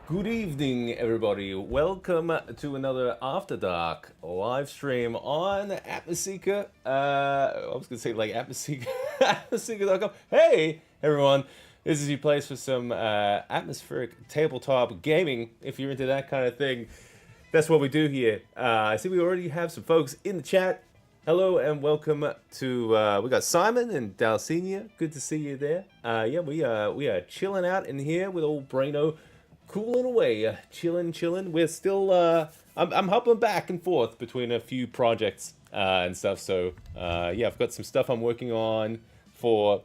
Good evening, everybody. Welcome to another After Dark live stream on Atmoseeker. I was going to say like Atmoseeker, Atmoseeker.com. Hey, everyone. This is your place for some atmospheric tabletop gaming. If you're into that kind of thing, that's what we do here. I see we already have some folks in the chat. Hello and welcome to, we got Simon and Dalcinia. Good to see you there. Yeah, we are chilling out in here with old Braino. Cooling away, chilling. We're still, I'm hopping back and forth between a few projects and stuff. So, yeah, I've got some stuff I'm working on for,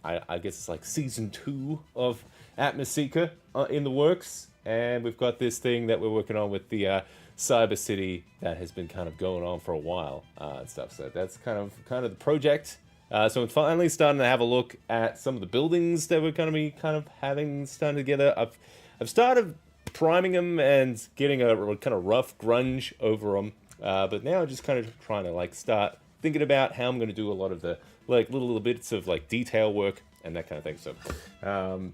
I guess it's like season 2 of Atmoseeker in the works. And we've got this thing that we're working on with the Cyber City that has been kind of going on for a while and stuff. So that's kind of the project. So I'm finally starting to have a look at some of the buildings that we're going to be kind of having started together. I've started priming them and getting a kind of rough grunge over them, but now I'm just kind of trying to like start thinking about how I'm going to do a lot of the like little bits of like detail work and that kind of thing. So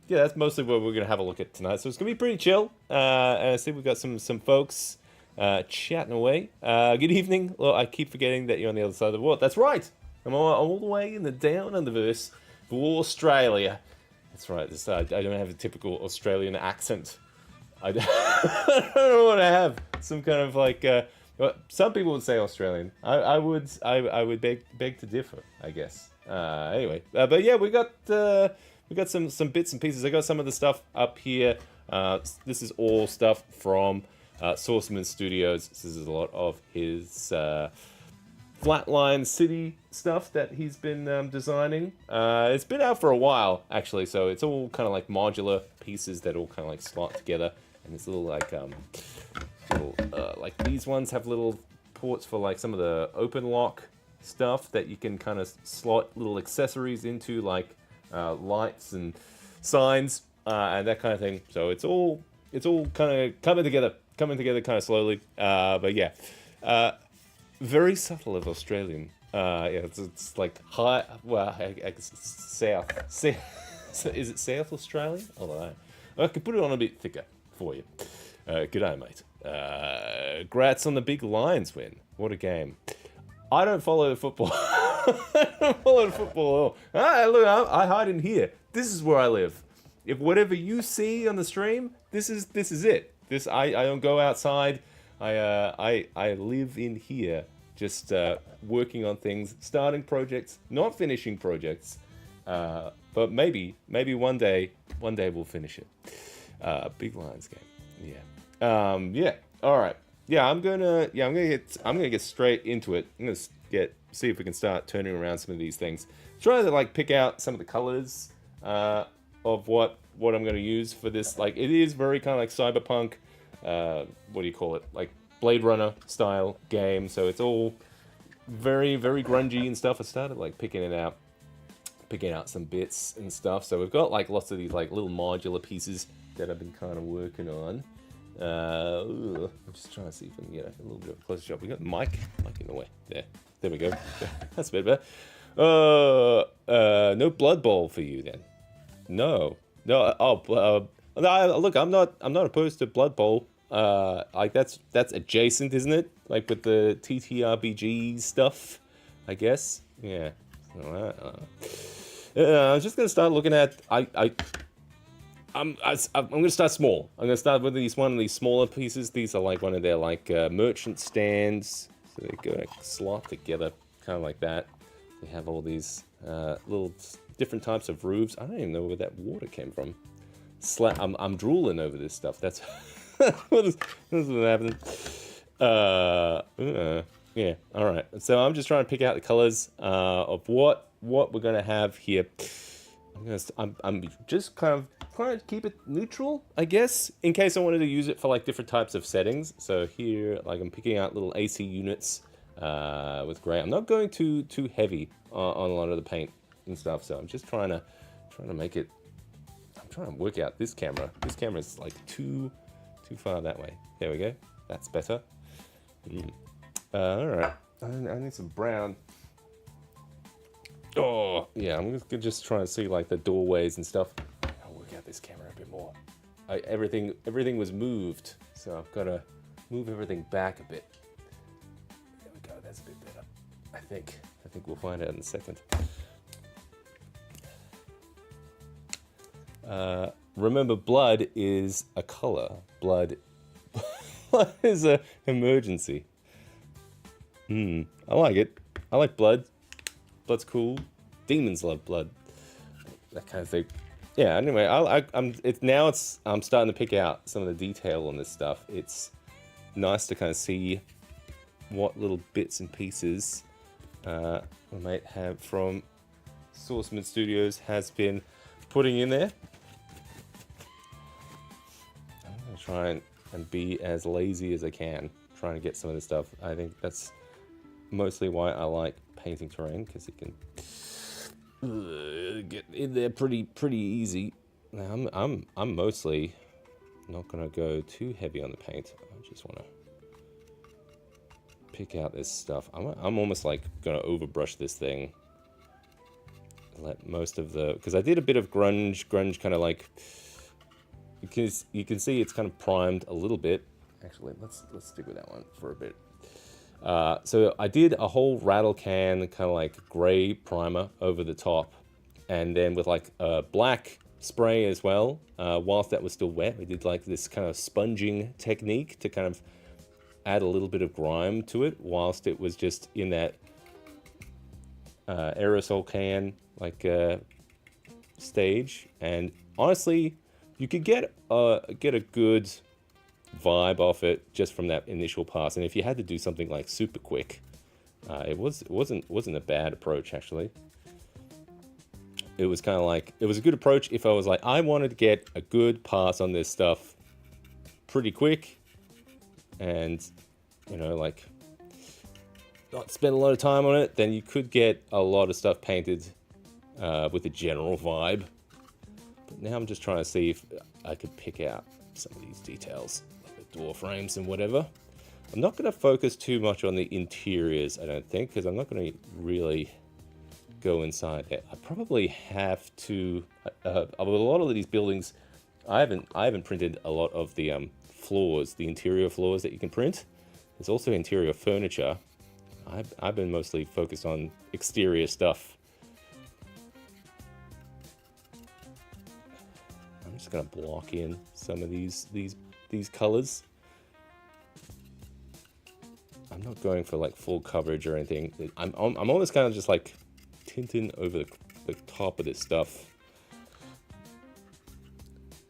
yeah, that's mostly what we're going to have a look at tonight. So it's going to be pretty chill. And I see we've got some folks chatting away. Good evening. Well, I keep forgetting that you're on the other side of the world. That's right. I'm all the way in the down underverse for Australia. That's right. I don't have a typical Australian accent. I don't know what I have. Some kind of like. Some people would say Australian. I would beg to differ, I guess. Anyway, but yeah, we got some bits and pieces. I got some of the stuff up here. This is all stuff from Sourceman Studios. This is a lot of his. Flatline City stuff that he's been designing. It's been out for a while, actually, so it's all kind of like modular pieces that all kind of like slot together. And it's little like, like these ones have little ports for like some of the open lock stuff that you can kind of slot little accessories into, like lights and signs and that kind of thing. So it's all kind of coming together kind of slowly. But yeah. Very subtle of Australian. Yeah, it's like high. Well, I guess it's south. So is it South Australian? Although I could put it on a bit thicker for you. G'day, mate. Grats on the big Lions win. What a game. I don't follow football. I don't follow football at all. Look, I hide in here. This is where I live. If whatever you see on the stream, this is it. I don't go outside. I live in here, just working on things, starting projects, not finishing projects, but maybe one day we'll finish it. Big Lions game, yeah, yeah. All right, yeah. I'm gonna get straight into it. I'm gonna see if we can start turning around some of these things. Try to like pick out some of the colors of what I'm gonna use for this. Like it is very kind of like cyberpunk. What do you call it? Like Blade Runner style game. So it's all very, very grungy and stuff. I started like picking out some bits and stuff. So we've got like lots of these like little modular pieces that I've been kind of working on. I'm just trying to see if I can get a little bit of a closer shot. We got Mike in the way. There we go. That's a bit better. No Blood Bowl for you then. No. Look, I'm not opposed to Blood Bowl. Like that's adjacent, isn't it? Like with the TTRPG stuff, I guess. Yeah. I was just gonna start looking at. I'm gonna start small. I'm gonna start with one of these smaller pieces. These are like one of their like merchant stands. So they go like slot together, kind of like that. They have all these little different types of roofs. I don't even know where that water came from. I'm drooling over this stuff. That's what is happening. Yeah. All right. So I'm just trying to pick out the colors of what we're gonna have here. I'm just kind of trying to keep it neutral, I guess, in case I wanted to use it for like different types of settings. So here, like I'm picking out little AC units with gray. I'm not going too heavy on a lot of the paint and stuff. So I'm just trying to make it. I'm trying to work out this camera. This camera is like too far that way. There we go. That's better. All right. I need some brown. Oh, yeah. I'm just trying to see like the doorways and stuff. I'll work out this camera a bit more. everything was moved, so I've got to move everything back a bit. There we go. That's a bit better. I think we'll find out in a second. Remember, blood is a color. Blood is a emergency. I like it. I like blood. Blood's cool. Demons love blood. That kind of thing. Yeah. Anyway, I'm starting to pick out some of the detail on this stuff. It's nice to kind of see what little bits and pieces we might have from Sourceman Studios has been putting in there. I'm gonna try and be as lazy as I can, trying to get some of this stuff. I think that's mostly why I like painting terrain, because it can get in there pretty easy. Now, I'm mostly not gonna go too heavy on the paint. I just want to pick out this stuff. I'm almost like gonna overbrush this thing. Let most of the, because I did a bit of grunge kind of like, because you can see it's kind of primed a little bit. Actually, let's stick with that one for a bit. So I did a whole rattle can kind of like gray primer over the top, and then with like a black spray as well. Whilst that was still wet, we did like this kind of sponging technique to kind of add a little bit of grime to it whilst it was just in that aerosol can like stage. And honestly, you could get a good vibe off it just from that initial pass. And if you had to do something like super quick, it wasn't a bad approach actually. It was kind of like, it was a good approach if I was like, I wanted to get a good pass on this stuff pretty quick, and you know, like not spend a lot of time on it, then you could get a lot of stuff painted with a general vibe. But now I'm just trying to see if I could pick out some of these details, like the door frames and whatever. I'm not going to focus too much on the interiors, I don't think, because I'm not going to really go inside there. I probably have to, of a lot of these buildings, I haven't printed a lot of the floors, the interior floors that you can print. There's also interior furniture. I've been mostly focused on exterior stuff. I'm just gonna block in some of these colors. I'm not going for like full coverage or anything. I'm almost kind of just like tinting over the top of this stuff.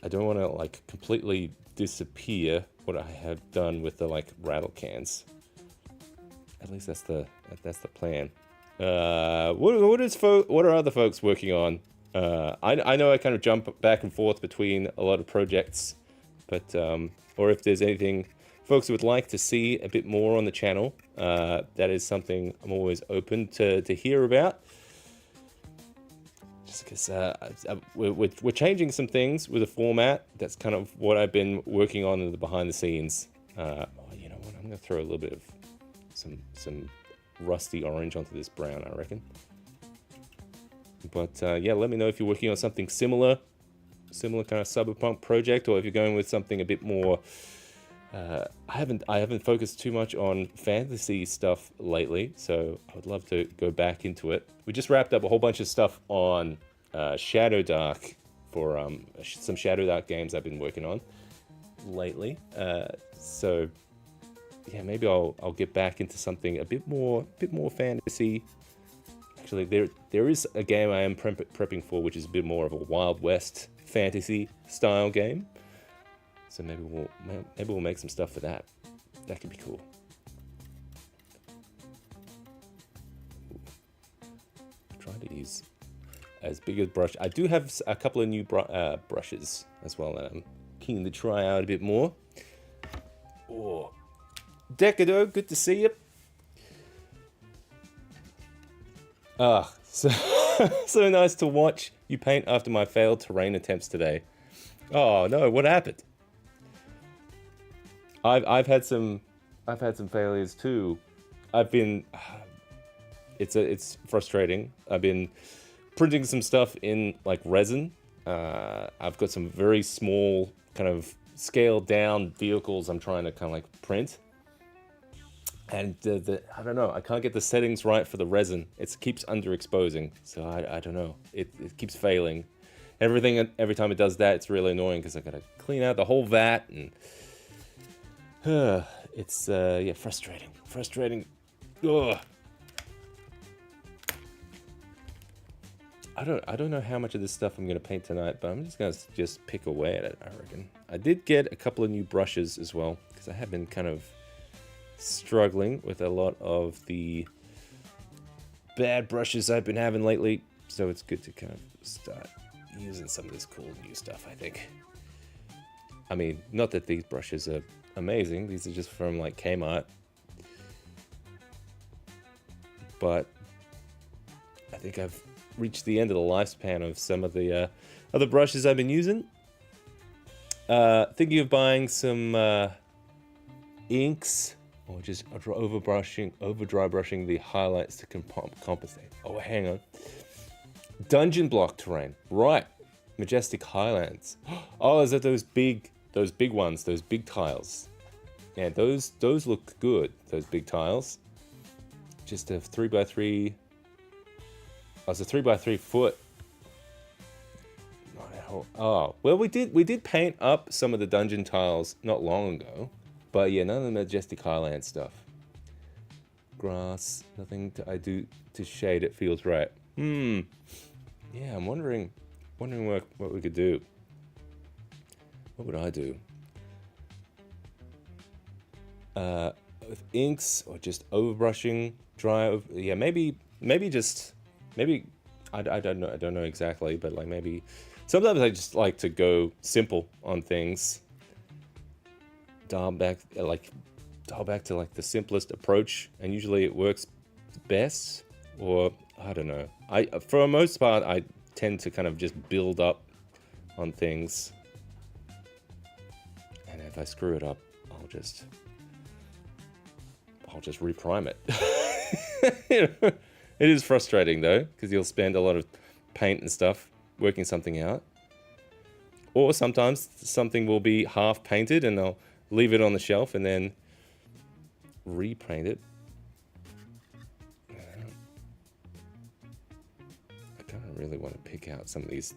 I don't want to like completely disappear what I have done with the like rattle cans. At least that's the plan. What are other folks working on? I know I kind of jump back and forth between a lot of projects, but or if there's anything folks would like to see a bit more on the channel, that is something I'm always open to hear about. Just because we're changing some things with the format. That's kind of what I've been working on in the behind the scenes. You know what? I'm gonna throw a little bit of some rusty orange onto this brown, I reckon. But yeah, let me know if you're working on something similar kind of cyberpunk project, or if you're going with something a bit more. I haven't focused too much on fantasy stuff lately, so I would love to go back into it. We just wrapped up a whole bunch of stuff on Shadow Dark for some Shadow Dark games I've been working on lately. So yeah, maybe I'll get back into something a bit more fantasy. Actually, there is a game I am prepping for, which is a bit more of a Wild West fantasy style game. So maybe we'll make some stuff for that. That could be cool. Try to use as big a brush. I do have a couple of new brushes as well that I'm keen to try out a bit more. Oh, Decado, good to see you. So nice to watch you paint after my failed terrain attempts today. Oh no, what happened? I've had some failures too. It's frustrating. I've been printing some stuff in like resin, I've got some very small, kind of scaled down vehicles I'm trying to kind of like print. And I don't know, I can't get the settings right for the resin. It keeps underexposing, so I don't know. It keeps failing. Every time it does that, it's really annoying because I gotta clean out the whole vat, and it's yeah, frustrating. Ugh. I don't know how much of this stuff I'm gonna paint tonight, but I'm just gonna pick away at it, I reckon. I did get a couple of new brushes as well, because I have been kind of struggling with a lot of the bad brushes I've been having lately, so it's good to kind of start using some of this cool new stuff, I think. I mean, not that these brushes are amazing, these are just from like Kmart, but I think I've reached the end of the lifespan of some of the other brushes I've been using. Thinking of buying some inks, or just over dry brushing the highlights to compensate. Oh, hang on. Dungeon block terrain, right? Majestic Highlands. Oh, is that those big ones, those big tiles? Yeah, those look good. Those big tiles. Just a 3x3. Oh, it's a 3x3 foot. Oh, well, we did paint up some of the dungeon tiles not long ago. But yeah, none of the Majestic Highland stuff. Grass, nothing I do to shade it feels right. Yeah, I'm wondering what we could do. What would I do? With inks, or just overbrushing, yeah, maybe I don't know exactly, but like maybe sometimes I just like to go simple on things. Dial back to like the simplest approach, and usually it works best. Or I don't know. For the most part, I tend to kind of just build up on things, and if I screw it up, I'll just reprime it. It is frustrating though, because you'll spend a lot of paint and stuff working something out, or sometimes something will be half painted and they'll leave it on the shelf and then repaint it. I kind of really want to pick out some of these.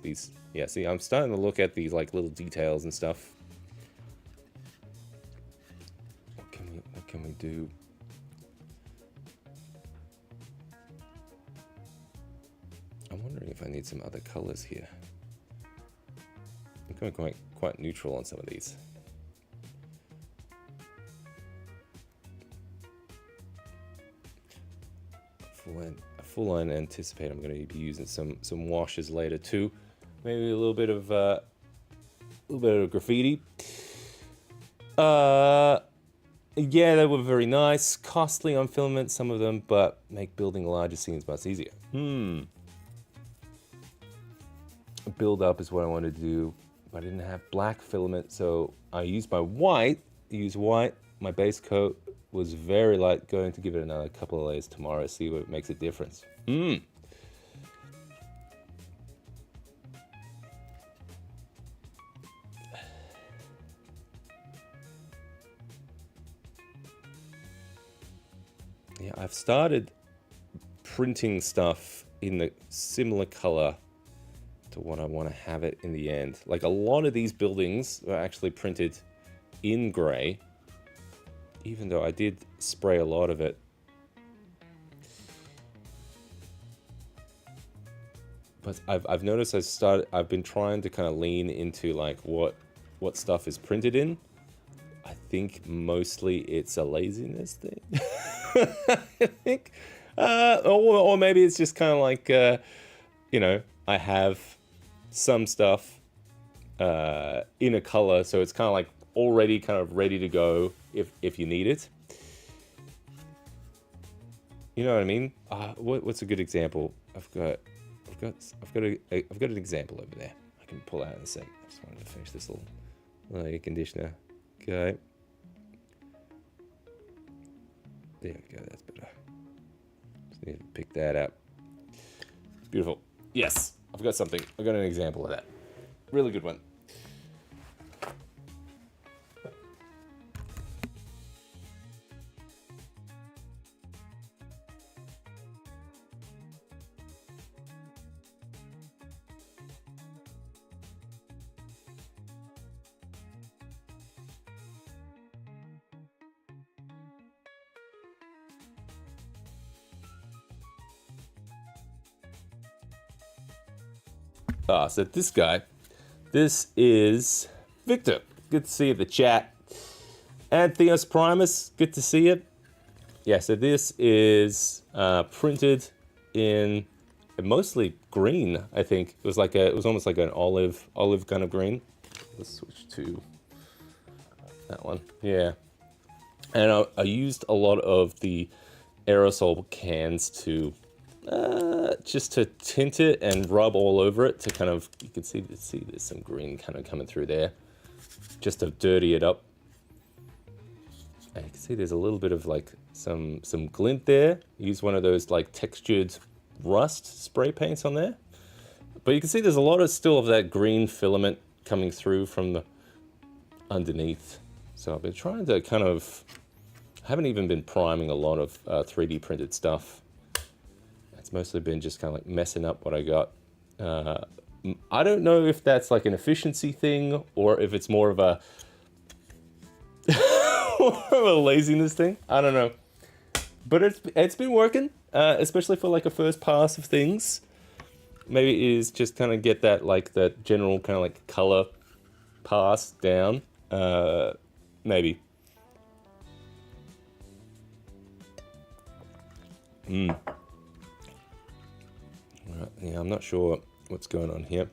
Yeah, see, I'm starting to look at these like little details and stuff. What can we do? I'm wondering if I need some other colors here. I'm going quite neutral on some of these. Full-on anticipate I'm going to be using some washes later too. Maybe a little bit of graffiti. Yeah, they were very nice. Costly on filament, some of them, but make building larger scenes much easier. Build up is what I want to do. I didn't have black filament, so I used my white. My base coat was very light. Going to give it another couple of layers tomorrow, see what makes a difference. Yeah, I've started printing stuff in the similar color to what I want to have it in the end. Like a lot of these buildings are actually printed in gray, even though I did spray a lot of it. But I've noticed I've been trying to kind of lean into like what stuff is printed in. I think mostly it's a laziness thing. I think, or maybe it's just kind of like I have some stuff in a color, so it's kind of like already kind of ready to go if you need it. You know what I mean? What's a good example? I've got an example over there. I can pull out in a sec. I just wanted to finish this little air conditioner. Okay. There we go. That's better. Just need to pick that up. Beautiful. Yes, I've got something. I've got an example of that. Really good one. So this guy, this is Victor. Good to see you in the chat. And Theos Primus, good to see you. Yeah, so this is printed in mostly green, I think. It was almost like an olive kind of green. Let's switch to that one. Yeah. And I used a lot of the aerosol cans to just to tint it and rub all over it to kind of, you can see there's some green kind of coming through there, just to dirty it up. And you can see there's a little bit of like some glint there. Use one of those like textured rust spray paints on there. But you can see there's a lot of still of that green filament coming through from the underneath. So I've been trying to kind of, I haven't even been priming a lot of 3D printed stuff. It's mostly been just kind of like messing up what I got. I don't know if that's like an efficiency thing or if it's more of a more of a laziness thing. I don't know, but it's been working, especially for like a first pass of things. Maybe it is just kind of get that like that general kind of like color pass down. Maybe. Right, yeah, I'm not sure what's going on here.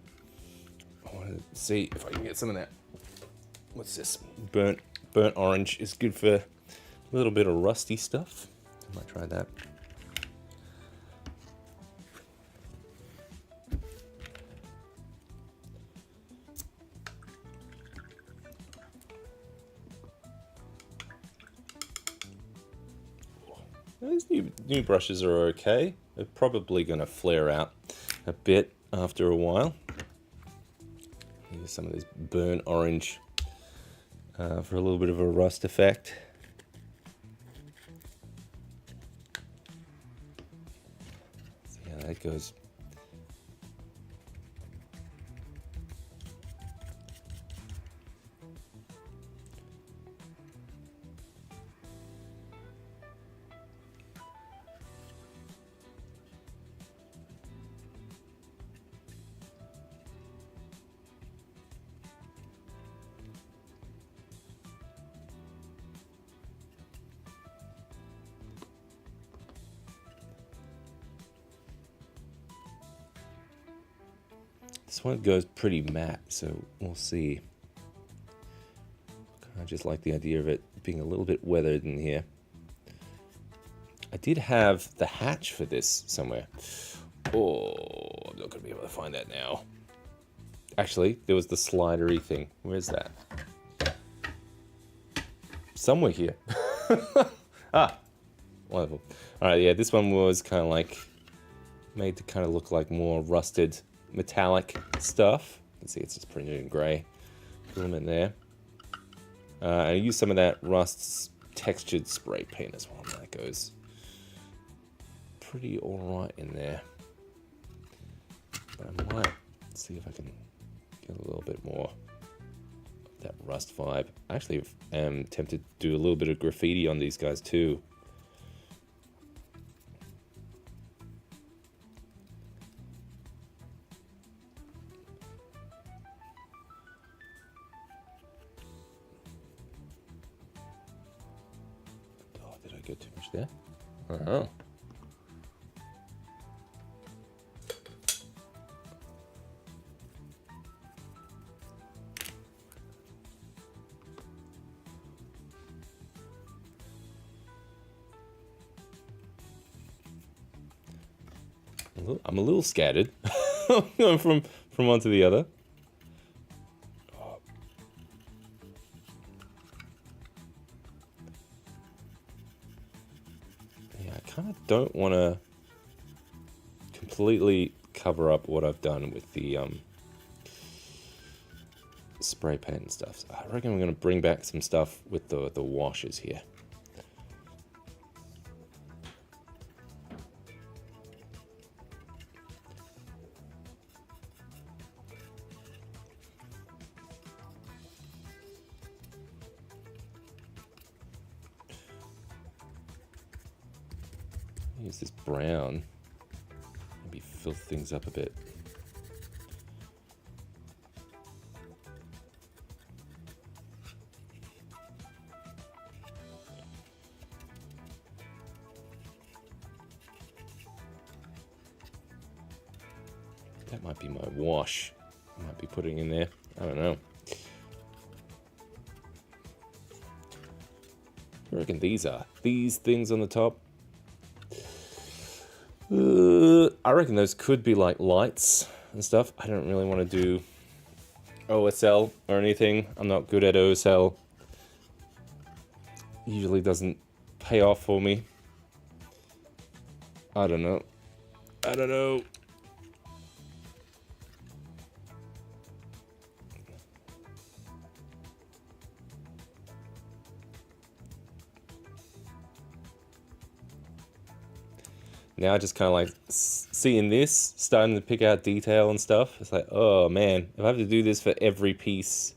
I want to see if I can get some of that. What's this? Burnt orange is good for a little bit of rusty stuff. I might try that. These new brushes are okay. They're probably going to flare out a bit after a while. Use some of this burnt orange for a little bit of a rust effect. See how that goes. This one goes pretty matte, so we'll see. I just like the idea of it being a little bit weathered in here. I did have the hatch for this somewhere. Oh, I'm not going to be able to find that now. Actually, there was the slidery thing. Where's that? Somewhere here. Ah, wonderful. All right, yeah, this one was kind of like made to kind of look like more rusted metallic stuff. You can see it's just printed in gray filament there. I use some of that rust textured spray paint as well. That goes pretty alright in there. But I might see if I can get a little bit more of that rust vibe. I actually am tempted to do a little bit of graffiti on these guys too. Get too much there. Oh. I'm a little scattered from one to the other. I don't want to completely cover up what I've done with the spray paint and stuff. So I reckon I'm going to bring back some stuff with the washers here. Use this brown, maybe fill things up a bit. That might be my wash. I might be putting in there. I don't know. What do you reckon these are? These things on the top? I reckon those could be like lights and stuff. I don't really want to do OSL or anything. I'm not good at OSL. Usually doesn't pay off for me. I don't know. I don't know. Now just kind of like seeing this, starting to pick out detail and stuff. It's like, oh man, if I have to do this for every piece,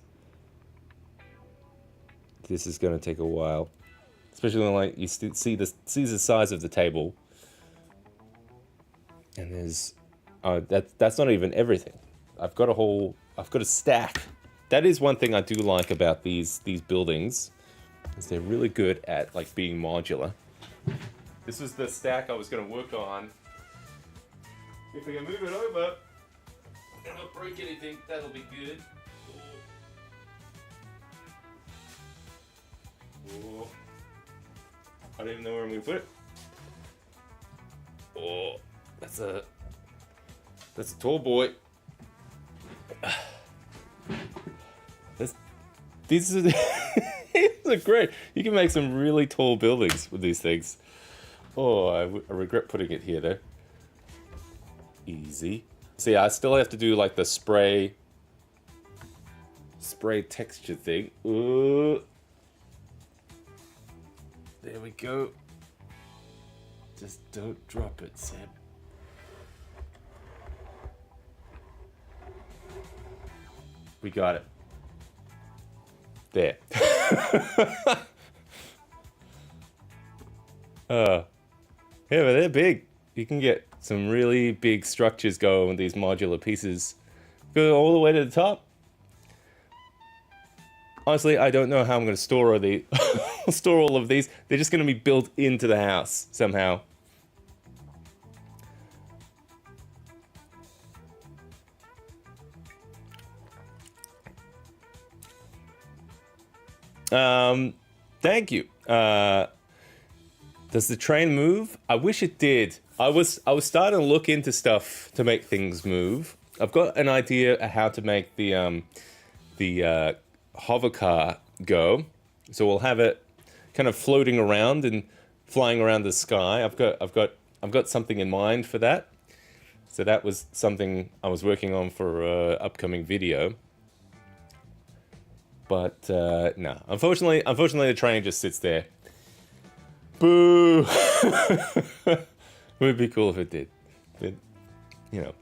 this is going to take a while. Especially when like you see the size of the table, and there's that's not even everything. I've got a stack. That is one thing I do like about these buildings, is they're really good at like being modular. This was the stack I was going to work on. If we can move it over and not break anything, that'll be good. Oh. I don't even know where I'm going to put it. Oh, that's a tall boy. These are great. You can make some really tall buildings with these things. Oh, I regret putting it here though. Easy. See, I still have to do like the spray texture thing. Ooh. There we go. Just don't drop it, Sam. We got it. There. Yeah, but they're big. You can get some really big structures going with these modular pieces. Go all the way to the top. Honestly, I don't know how I'm going to store all of these. They're just going to be built into the house somehow. Thank you. Does the train move? I wish it did. I was starting to look into stuff to make things move. I've got an idea of how to make the hover car go. So we'll have it kind of floating around and flying around the sky. I've got something in mind for that. So that was something I was working on for an upcoming video. But no, unfortunately the train just sits there. Boo! Would be cool if it did, but you know.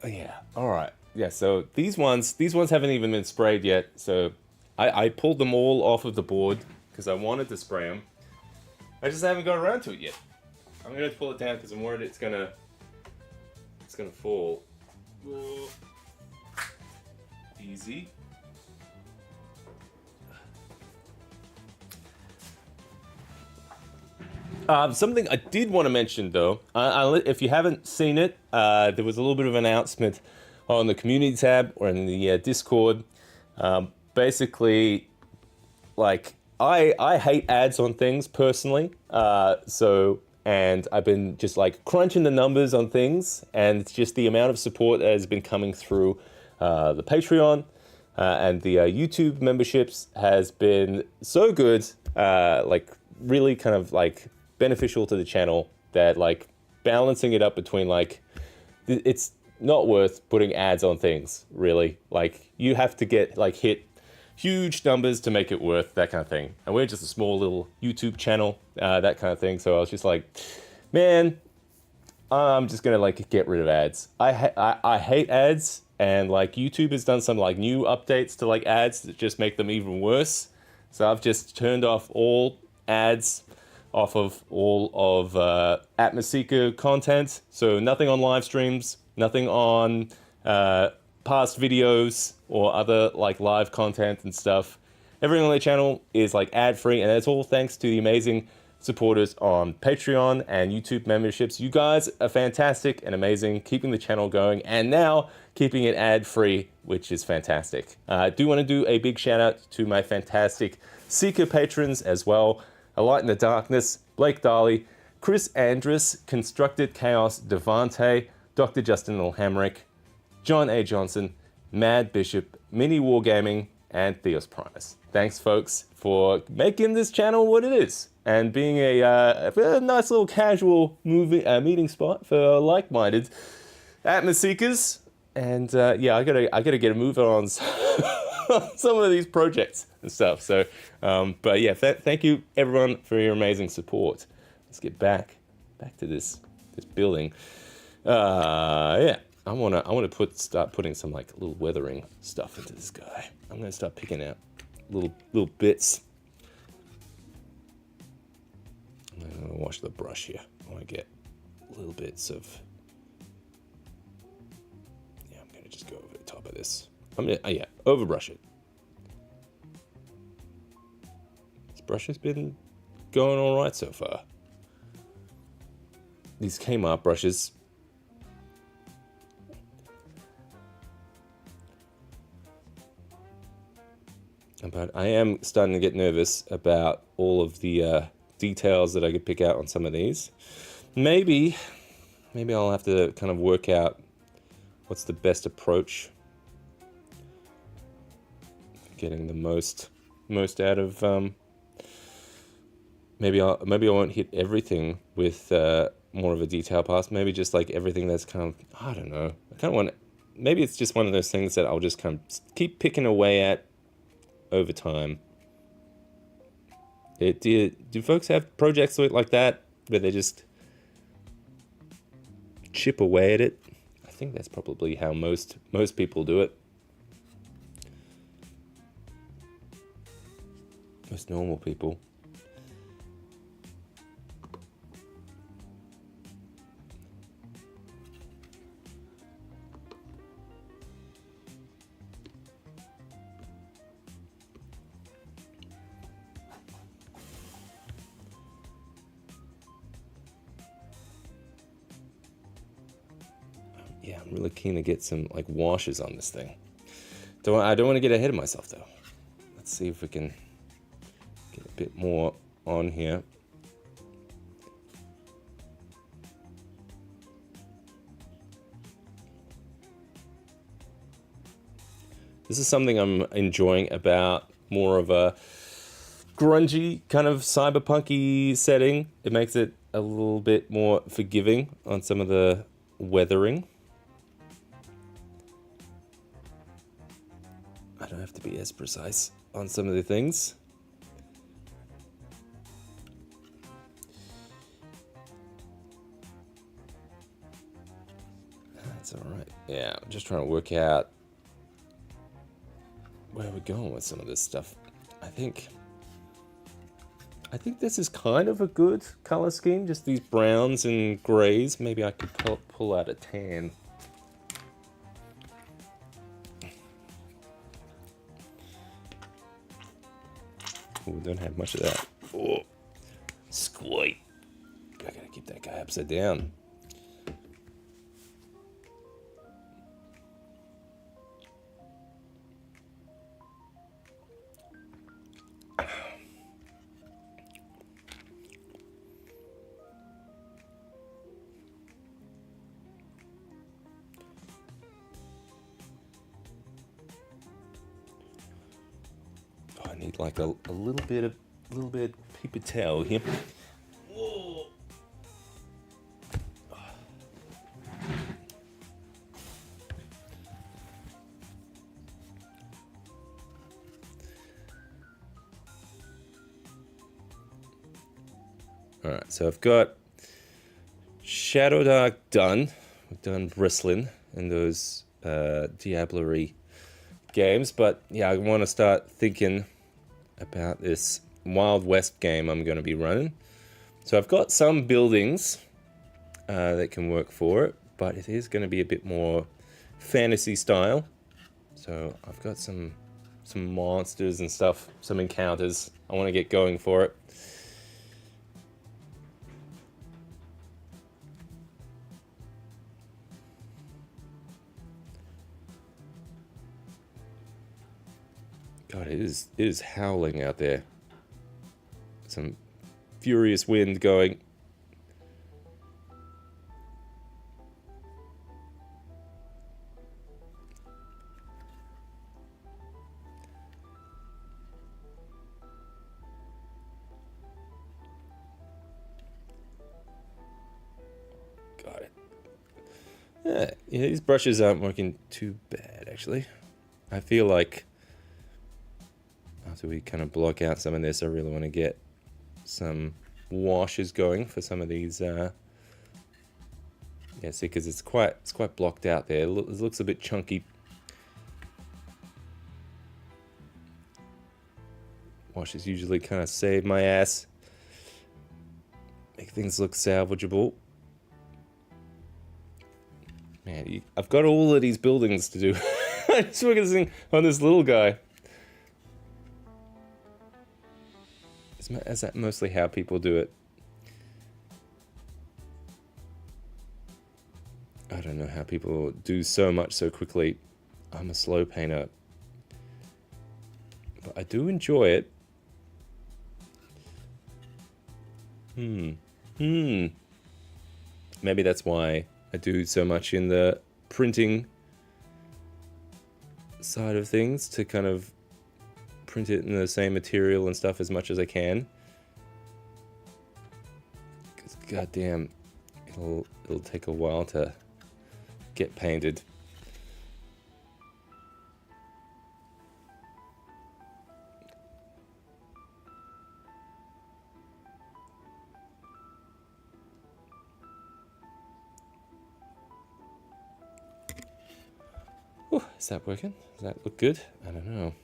Yeah. All right. Yeah. So these ones haven't even been sprayed yet. So I pulled them all off of the board because I wanted to spray them. I just haven't got around to it yet. I'm gonna pull it down because I'm worried it's gonna fall. Whoa. Easy. Something I did want to mention, though, if you haven't seen it, there was a little bit of an announcement on the community tab or in the Discord. Basically, like, I hate ads on things personally. And I've been just like crunching the numbers on things, and it's just the amount of support that has been coming through the Patreon and the YouTube memberships has been so good, like really kind of like beneficial to the channel, that like balancing it up between like it's not worth putting ads on things, really. Like, you have to get, like, hit huge numbers to make it worth that kind of thing. And we're just a small little YouTube channel, that kind of thing. So I was just like, man, I'm just gonna like get rid of ads. I hate ads, and like YouTube has done some like new updates to like ads that just make them even worse. So I've just turned off all ads off of all of Atmoseeker content. So nothing on live streams, nothing on past videos or other like live content and stuff. Everything on the channel is like ad free, and that's all thanks to the amazing supporters on Patreon and YouTube memberships. You guys are fantastic and amazing, keeping the channel going and now keeping it ad free, which is fantastic. I do want to do a big shout out to my fantastic Seeker patrons as well. A Light in the Darkness, Blake Darley, Chris Andrus, Constructed Chaos, Devante, Dr. Justin Ilhamrick, John A. Johnson, Mad Bishop, Mini Wargaming, and Theos Primus. Thanks, folks, for making this channel what it is and being a nice little casual meeting spot for like-minded Atmoseekers. And yeah, I gotta get a move on some of these projects and stuff. So, but yeah, thank you everyone for your amazing support. Let's get back to this building. Yeah, I wanna start putting some like little weathering stuff into this guy. I'm gonna start picking out little bits. I'm gonna wash the brush here. I want to get little bits of. Yeah, I'm gonna just go over the top of this. I'm gonna yeah, overbrush it. This brush has been going all right so far. These Kmart brushes. But I am starting to get nervous about all of the details that I could pick out on some of these. Maybe I'll have to kind of work out what's the best approach for getting the most out of. Maybe I won't hit everything with more of a detail pass. Maybe just like everything that's kind of, I don't know. I kind of want. Maybe it's just one of those things that I'll just kind of keep picking away at over time. Do folks have projects like that where they just chip away at it? I think that's probably how most people do it. Most normal people. Yeah, I'm really keen to get some like washes on this thing. I don't want to get ahead of myself though. Let's see if we can get a bit more on here. This is something I'm enjoying about more of a grungy kind of cyberpunky setting. It makes it a little bit more forgiving on some of the weathering. I don't have to be as precise on some of the things. That's all right. Yeah, I'm just trying to work out where we're going with some of this stuff. I think this is kind of a good color scheme, just these browns and grays. Maybe I could pull out a tan. Oh, we don't have much of that. Oh, squat. I gotta keep that guy upside down. I need like a little bit of paper towel here. Whoa. Alright, so I've got Shadow Dark done. We've done Bristling in those Diablo-y games, but yeah, I want to start thinking about this Wild West game I'm going to be running. So I've got some buildings that can work for it, but it is going to be a bit more fantasy style. So I've got some monsters and stuff, some encounters. I want to get going for it. God, it is howling out there. Some furious wind going. Got it. Yeah, these brushes aren't working too bad, actually. I feel like after we kind of block out some of this, I really want to get some washes going for some of these. Yeah, see, because it's quite blocked out there. It looks a bit chunky. Washes usually kind of save my ass, make things look salvageable. Man, I've got all of these buildings to do. I'm just focusing on this little guy. Is that mostly how people do it? I don't know how people do so much so quickly. I'm a slow painter. But I do enjoy it. Maybe that's why I do so much in the printing side of things, to kind of print it in the same material and stuff as much as I can. Because goddamn, it'll take a while to get painted. Ooh, is that working? Does that look good? I don't know.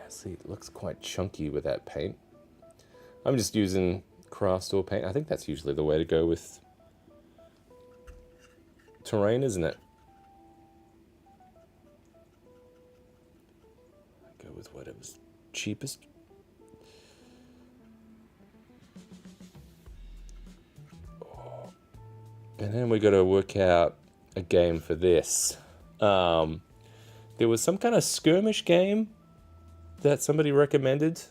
See, it looks quite chunky with that paint. I'm just using craft store paint. I think that's usually the way to go with terrain, isn't it? Go with whatever's cheapest. Oh. And then we got to work out a game for this. There was some kind of skirmish game that somebody recommended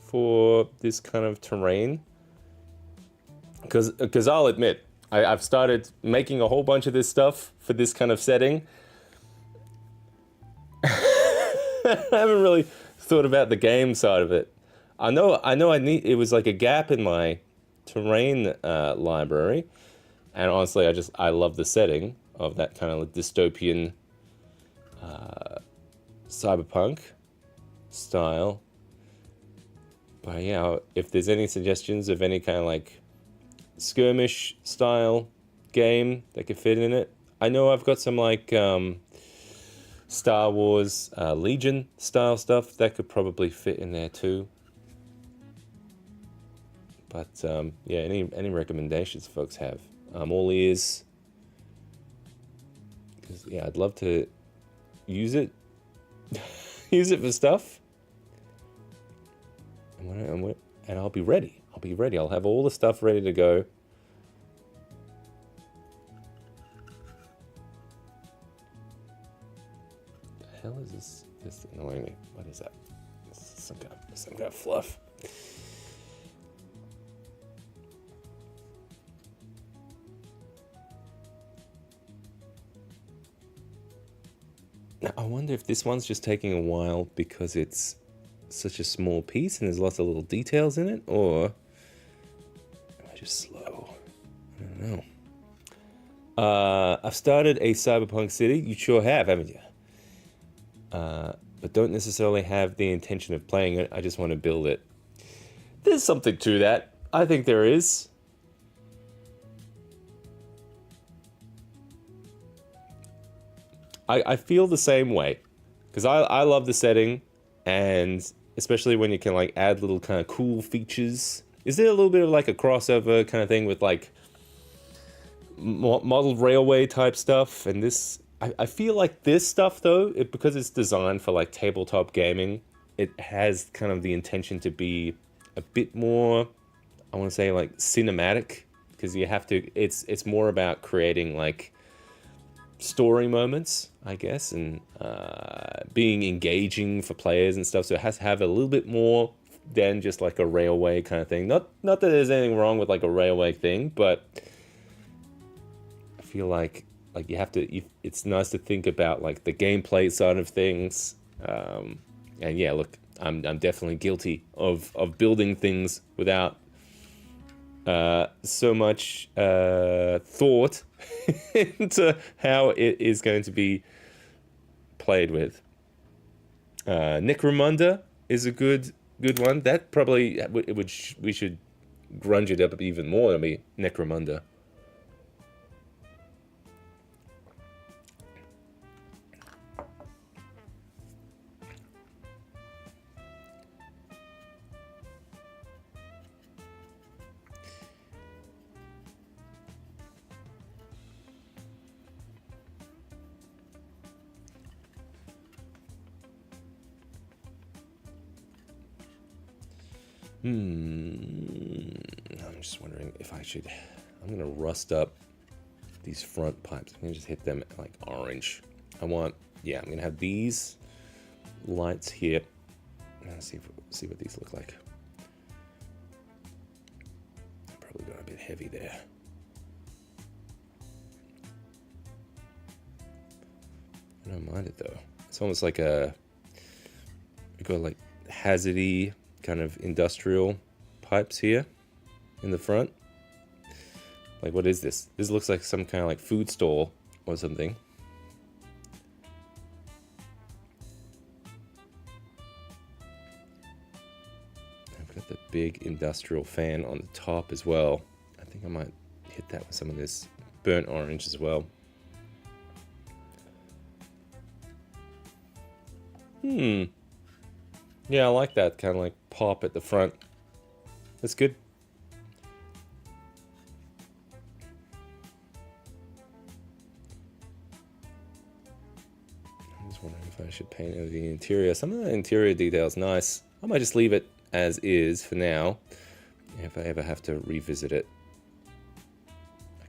for this kind of terrain. Because I'll admit, I've started making a whole bunch of this stuff for this kind of setting. I haven't really thought about the game side of it. I know it was like a gap in my terrain library. And honestly, I love the setting of that kind of dystopian cyberpunk style. But yeah, if there's any suggestions of any kind of like skirmish style game that could fit in it. I know I've got some like Star Wars Legion style stuff that could probably fit in there too. But yeah, any recommendations folks have, I'm all ears. Because yeah, I'd love to use it use it for stuff. And I'll be ready. I'll have all the stuff ready to go. The hell is this? This annoying me. What is that? Some kind of fluff. Now, I wonder if this one's just taking a while because it's such a small piece and there's lots of little details in it, or am I just slow? I don't know. I've started a Cyberpunk city. You sure have, haven't you? But don't necessarily have the intention of playing it. I just want to build it. There's something to that. I think there is. I feel the same way. Because I love the setting, and especially when you can like add little kind of cool features. Is there a little bit of like a crossover kind of thing with like modeled railway type stuff? And this, I feel like this stuff though, because it's designed for like tabletop gaming, it has kind of the intention to be a bit more, I want to say like cinematic, because you have to, it's more about creating like story moments, I guess, and being engaging for players and stuff. So it has to have a little bit more than just like a railway kind of thing. Not that there's anything wrong with like a railway thing, but I feel like you have to. It's nice to think about like the gameplay side of things. And yeah, look, I'm definitely guilty of building things without so much thought into how it is going to be played with. Necromunda is a good one. That probably we should grunge it up even more. I mean, Necromunda. I'm just wondering if I should. I'm gonna rust up these front pipes. I'm gonna just hit them like orange. I'm gonna have these lights here. Let's see what these look like. Probably got a bit heavy there. I don't mind it though. It's almost like we got like hazardy kind of industrial pipes here in the front. Like, what is this? This looks like some kind of like food store or something. I've got the big industrial fan on the top as well. I think I might hit that with some of this burnt orange as well. Yeah, I like that kind of like pop at the front. That's good. I'm just wondering if I should paint over the interior. Some of the interior detail's nice. I might just leave it as is for now. If I ever have to revisit it, I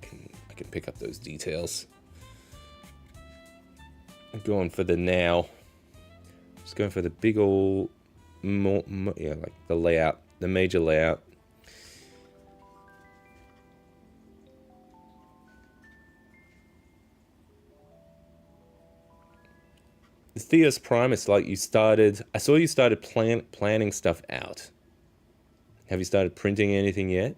can pick up those details. I'm going for the now. Just going for the big old, like the layout, the major layout. Theos Prime, it's like I saw you started planning stuff out. Have you started printing anything yet?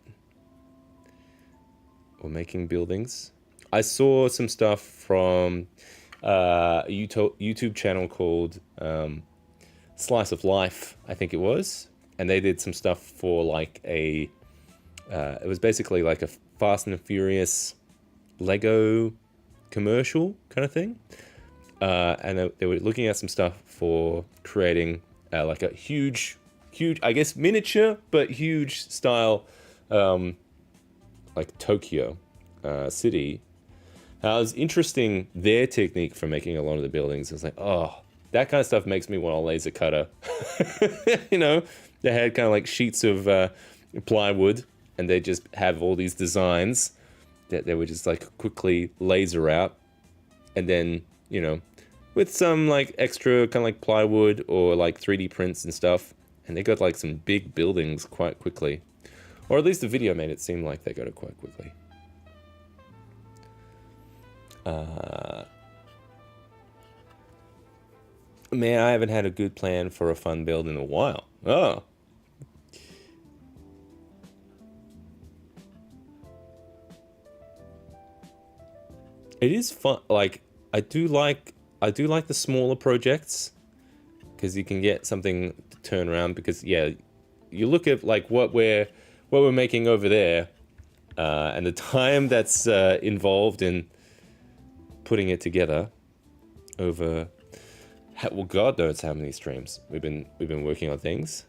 Or making buildings? I saw some stuff from a YouTube channel called Slice of Life, I think it was. And they did some stuff for like it was basically like a Fast and Furious Lego commercial kind of thing. And they were looking at some stuff for creating like a huge, I guess miniature, but huge style, like Tokyo city. It was interesting, their technique for making a lot of the buildings. It was like, oh, that kind of stuff makes me want a laser cutter. You know, they had kind of like sheets of plywood, and they just have all these designs that they would just like quickly laser out, and then, you know, with some like extra kind of like plywood or like 3D prints and stuff, and they got like some big buildings quite quickly. Or at least the video made it seem like they got it quite quickly. Man, I haven't had a good plan for a fun build in a while. Oh. It is fun. Like, I do like the smaller projects because you can get something to turn around. Because yeah, you look at like what we're making over there, and the time that's involved in putting it together over. Well, God knows how many streams we've been working on things.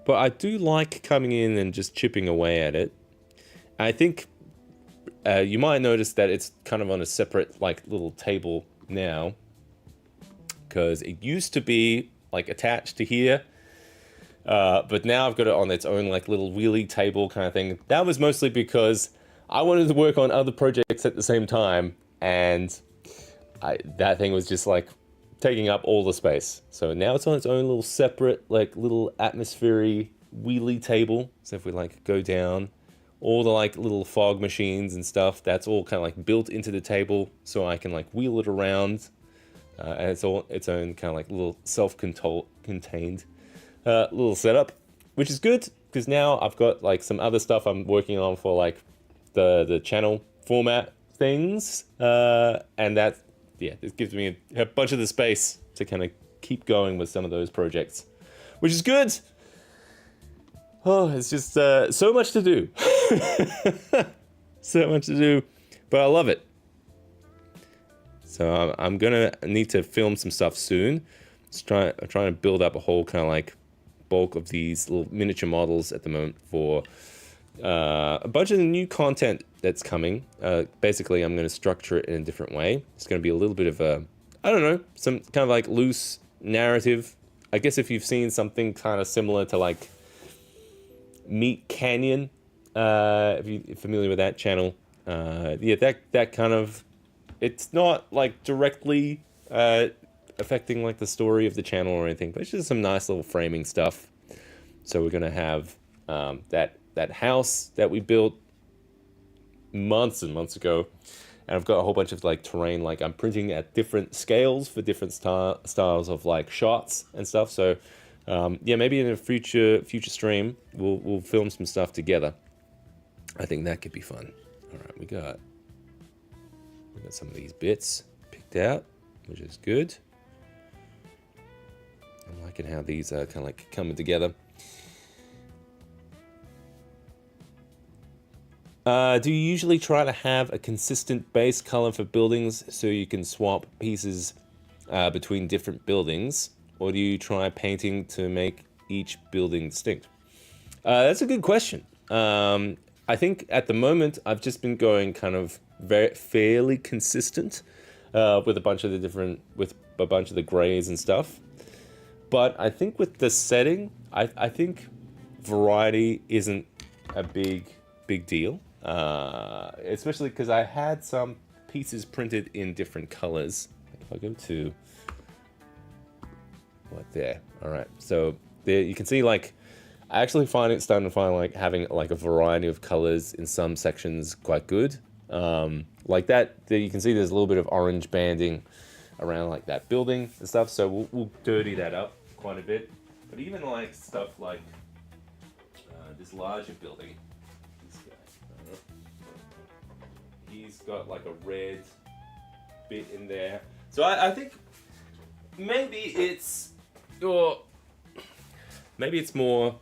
But I do like coming in and just chipping away at it. I think you might notice that it's kind of on a separate like little table now, because it used to be like attached to here, but now I've got it on its own like little wheelie table kind of thing. That was mostly because I wanted to work on other projects at the same time, and that thing was just like taking up all the space. So now it's on its own little separate like little atmosphere wheelie table. So if we like go down, all the like little fog machines and stuff, that's all kind of like built into the table, so I can like wheel it around, and it's all its own kind of like little self-contained little setup, which is good because now I've got like some other stuff I'm working on for like the channel format things, and that, yeah, this gives me a bunch of the space to kind of keep going with some of those projects, which is good. Oh, it's just so much to do. So much to do, but I love it. So I'm gonna need to film some stuff soon. I'm trying to build up a whole kind of like bulk of these little miniature models at the moment for a bunch of new content that's coming. Basically, I'm going to structure it in a different way. It's going to be a little bit of a, I don't know, some kind of like loose narrative. I guess if you've seen something kind of similar to like Meat Canyon, if you're familiar with that channel, yeah, that kind of, it's not like directly affecting like the story of the channel or anything, but it's just some nice little framing stuff. So we're gonna have that house that we built months and months ago, and I've got a whole bunch of like terrain, like I'm printing at different scales for different styles of like shots and stuff. So yeah, maybe in a future stream we'll film some stuff together. I think that could be fun. All right, we got some of these bits picked out, which is good. I'm liking how these are kind of like coming together. Do you usually try to have a consistent base color for buildings so you can swap pieces between different buildings, or do you try painting to make each building distinct? That's a good question. I think at the moment I've just been going kind of fairly consistent with a bunch of the grays and stuff. But I think with the setting, I think variety isn't a big deal. Especially because I had some pieces printed in different colors. If I go to what there, all right. So there you can see like I actually starting to find like having like a variety of colors in some sections quite good. Like that you can see there's a little bit of orange banding around like that building and stuff. So we'll dirty that up quite a bit. But even like stuff like this larger building. He's got like a red bit in there. So I think maybe it's more,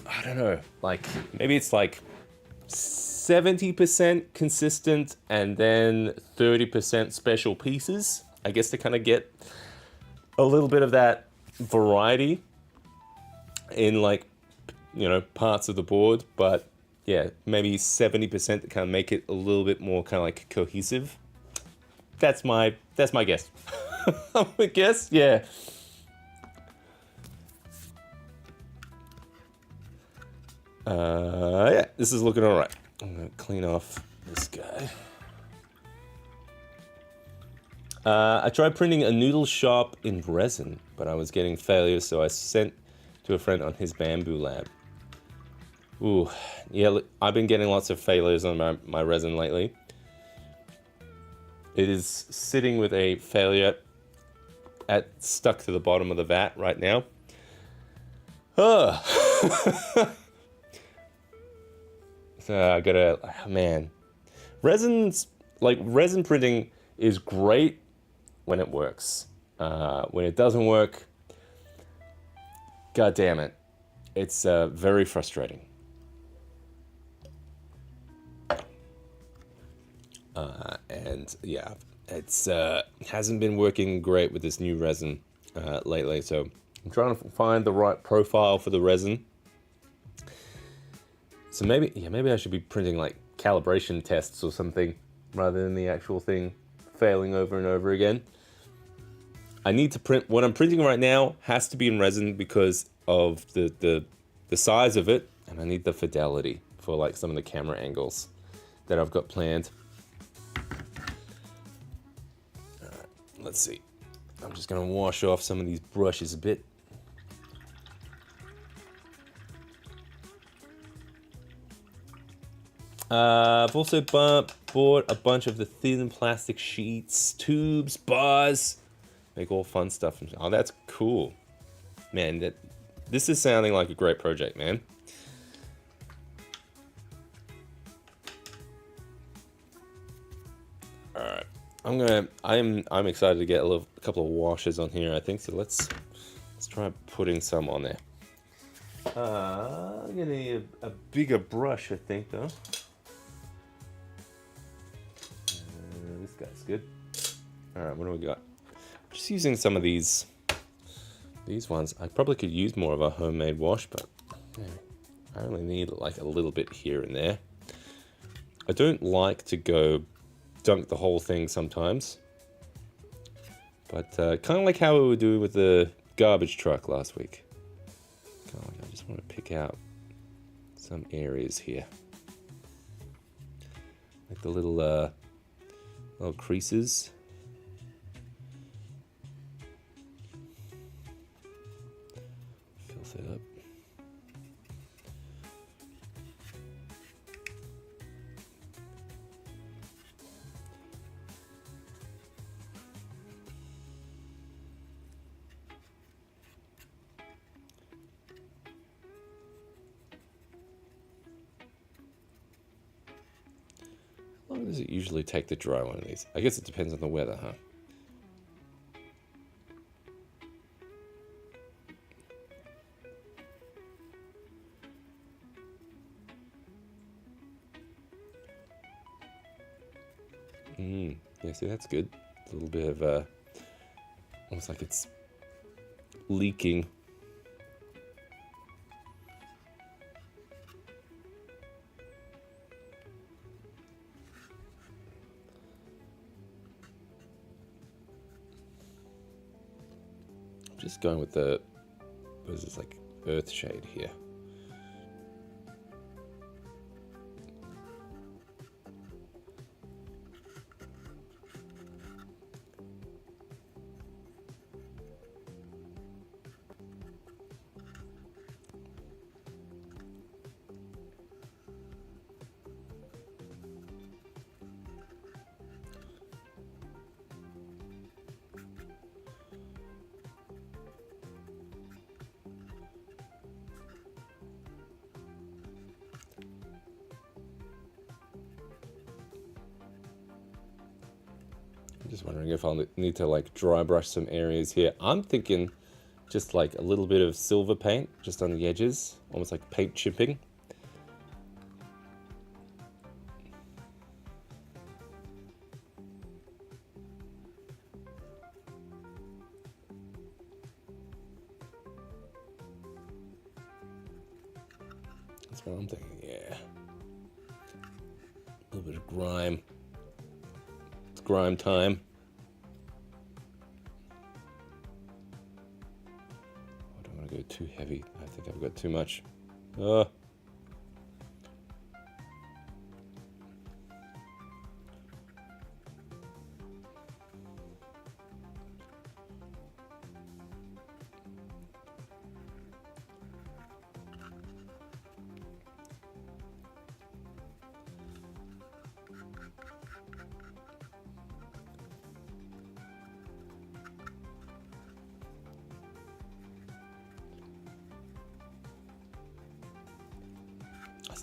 I don't know, like maybe it's like 70% consistent and then 30% special pieces, I guess, to kind of get a little bit of that variety in like, you know, parts of the board. But yeah, maybe 70% to kind of make it a little bit more kind of like cohesive. That's my guess. I guess, yeah. Yeah, this is looking all right. I'm gonna clean off this guy. I tried printing a noodle shop in resin, but I was getting failures, so I sent to a friend on his bamboo lab. Ooh, yeah, I've been getting lots of failures on my resin lately. It is sitting with a failure stuck to the bottom of the vat right now. So I gotta, man. Resin printing is great when it works. When it doesn't work, god damn it, it's very frustrating. And yeah, it's hasn't been working great with this new resin lately. So I'm trying to find the right profile for the resin. So maybe I should be printing like calibration tests or something rather than the actual thing failing over and over again. I need to print, what I'm printing right now has to be in resin because of the size of it, and I need the fidelity for like some of the camera angles that I've got planned. Alright, let's see. I'm just gonna wash off some of these brushes a bit. I've also bought a bunch of the thin plastic sheets, tubes, bars, make all fun stuff. Oh, that's cool. Man, this is sounding like a great project, man. All right, I'm excited to get a couple of washes on here, I think. So let's try putting some on there. I'm gonna need a bigger brush, I think, though. This guy's good. All right, what do we got? Just using some of these ones. I probably could use more of a homemade wash, but yeah, I only need like a little bit here and there. I don't like to go dunk the whole thing sometimes, but kind of like how we were doing with the garbage truck last week. Kind of like I just want to pick out some areas here, like the little creases. Filth it up. How long does it usually take to dry one of these? I guess it depends on the weather, huh? Yeah, see, that's good. A little bit of, almost like it's leaking. I'm just going with what is this, like earth shade here. I'm just wondering if I'll need to like dry brush some areas here. I'm thinking just like a little bit of silver paint just on the edges, almost like paint chipping. That's what I'm thinking, yeah. A little bit of grime. It's grime time. I don't want to go too heavy. I think I've got too much.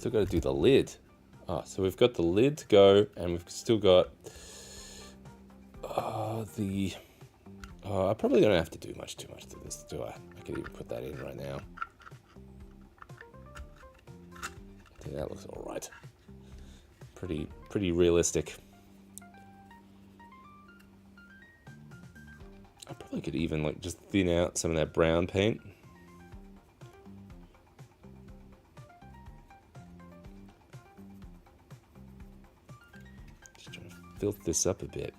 still got to do the lid. Ah, so we've got the lid to go, and we've still got the... I probably don't have to do too much to this, do I? I could even put that in right now. I think that looks all right. Pretty realistic. I probably could even like just thin out some of that brown paint. Just trying to filth this up a bit.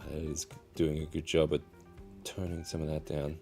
That is doing a good job at toning some of that down.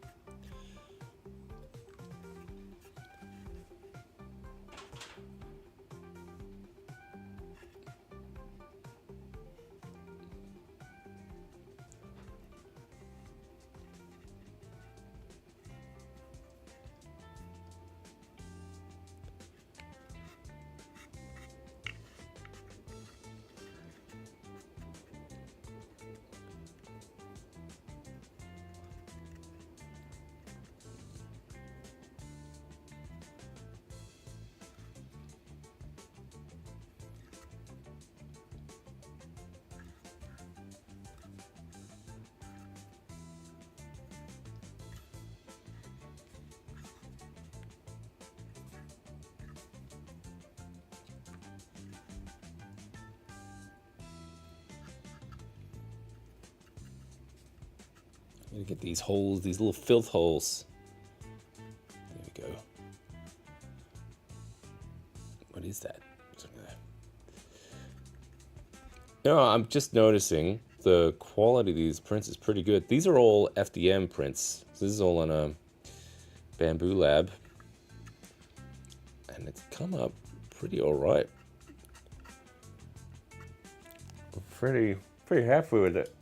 I'm gonna get these holes, these little filth holes. There we go. What is that? No, I'm just noticing the quality of these prints is pretty good. These are all FDM prints. So this is all on a Bamboo Lab. And it's come up pretty alright. Pretty happy with it.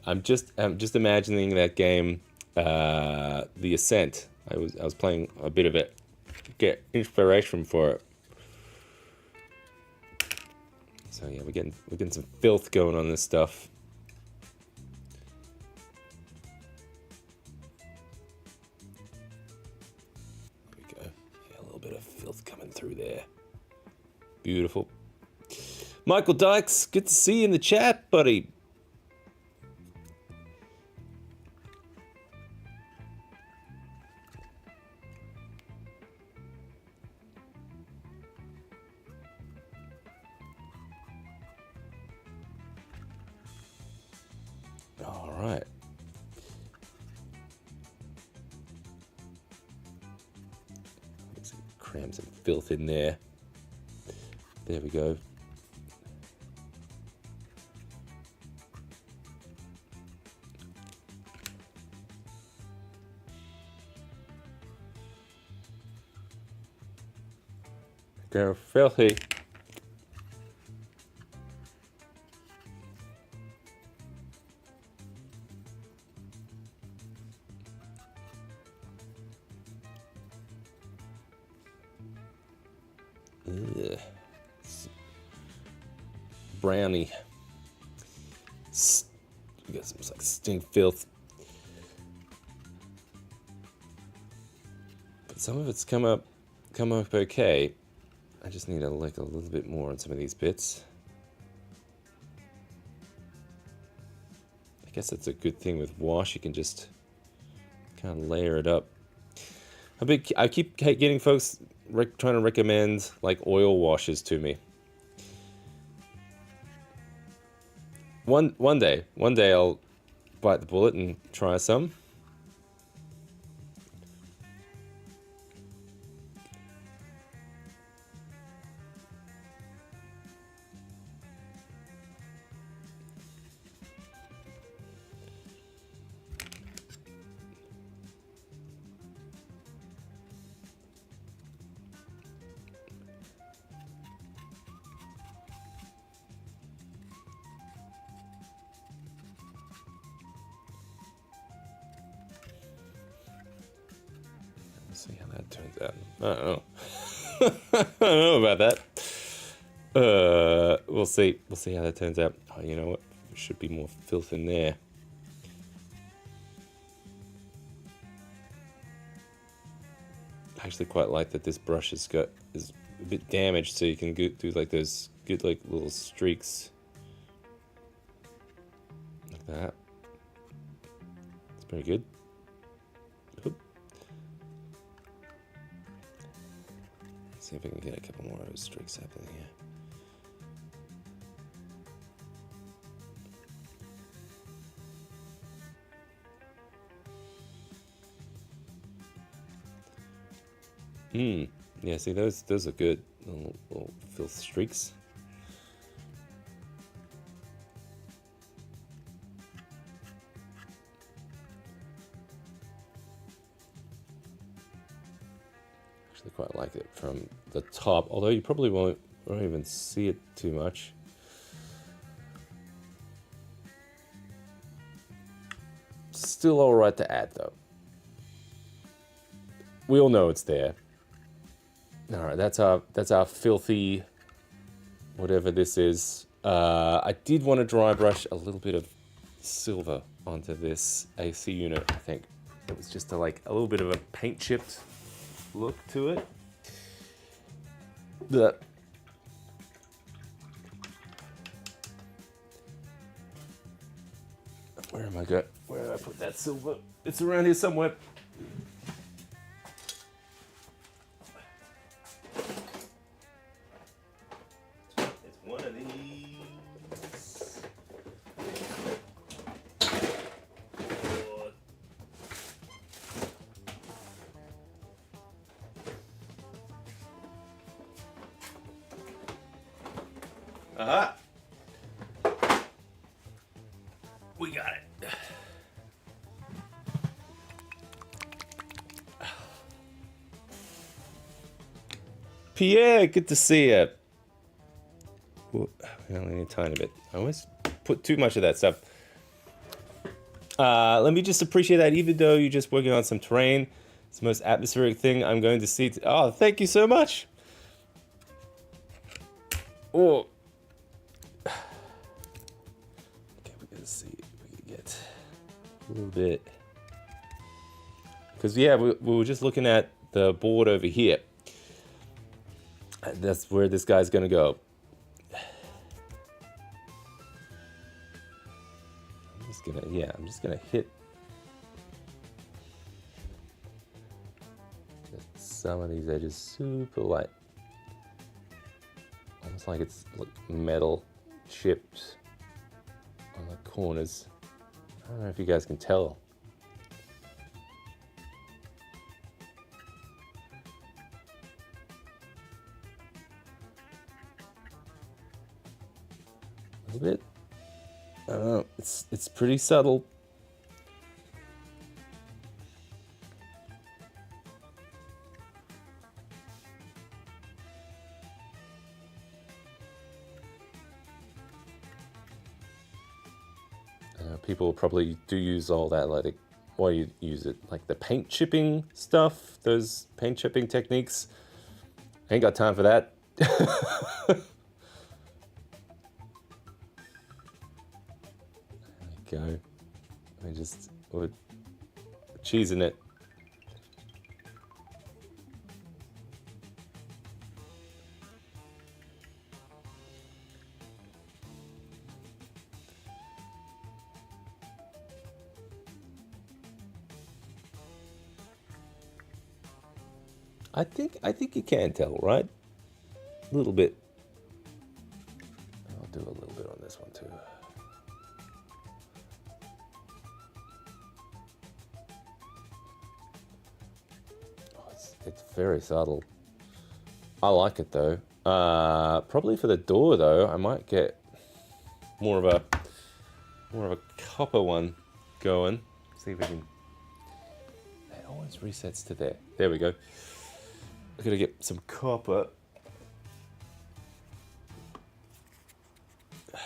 I'm just imagining that game, The Ascent. I was playing a bit of it, get inspiration for it. So yeah, we're getting some filth going on this stuff. There we go. Yeah, a little bit of filth coming through there. Beautiful. Michael Dykes, good to see you in the chat, buddy. All right. Let's cram some filth in there. There we go. They're filthy. Ugh. Brownie. We got some like stink filth. But some of it's come up okay. I just need to lick a little bit more on some of these bits. I guess that's a good thing with wash. You can just kind of layer it up. I keep getting folks trying to recommend like oil washes to me. One day I'll bite the bullet and try some. Let's see how that turns out. I don't know. I don't know about that. We'll see. We'll see how that turns out. Oh, you know what? There should be more filth in there. I actually quite like that this brush is a bit damaged, so you can do like those good like little streaks like that. It's pretty good. Oop. Let's see if I can get a couple more of those streaks happening here. Yeah, see, those are good little filth streaks. Actually quite like it from the top, although you probably won't even see it too much. Still alright to add though. We all know it's there. Alright, that's our filthy whatever this is. I did want to dry brush a little bit of silver onto this AC unit, I think. It was just like a little bit of a paint chipped look to it. Where am I going? Where did I put that silver? It's around here somewhere. It's one of these. Aha! We got it. Pierre, good to see you. Ooh, we only need a tiny bit. I always put too much of that stuff. Let me just appreciate that, even though you're just working on some terrain. It's the most atmospheric thing I'm going to see. Oh, thank you so much. Oh. Okay, we're gonna see if we can get a little bit. Because, yeah, we were just looking at the board over here. That's where this guy's gonna go. I'm just gonna hit some of these edges super light. Almost like it's like metal chipped on the corners. I don't know if you guys can tell. A little bit. I don't know. It's pretty subtle. People probably do use all that, like, why you use it, like the paint chipping stuff, those paint chipping techniques. I ain't got time for that. There you go. I just put cheese in it. I think you can tell, right? A little bit. I'll do a little bit on this one too. Oh, it's very subtle. I like it though. Probably for the door though, I might get more of a copper one going. See if we can. It always resets to there. There we go. I'm gonna get some copper. I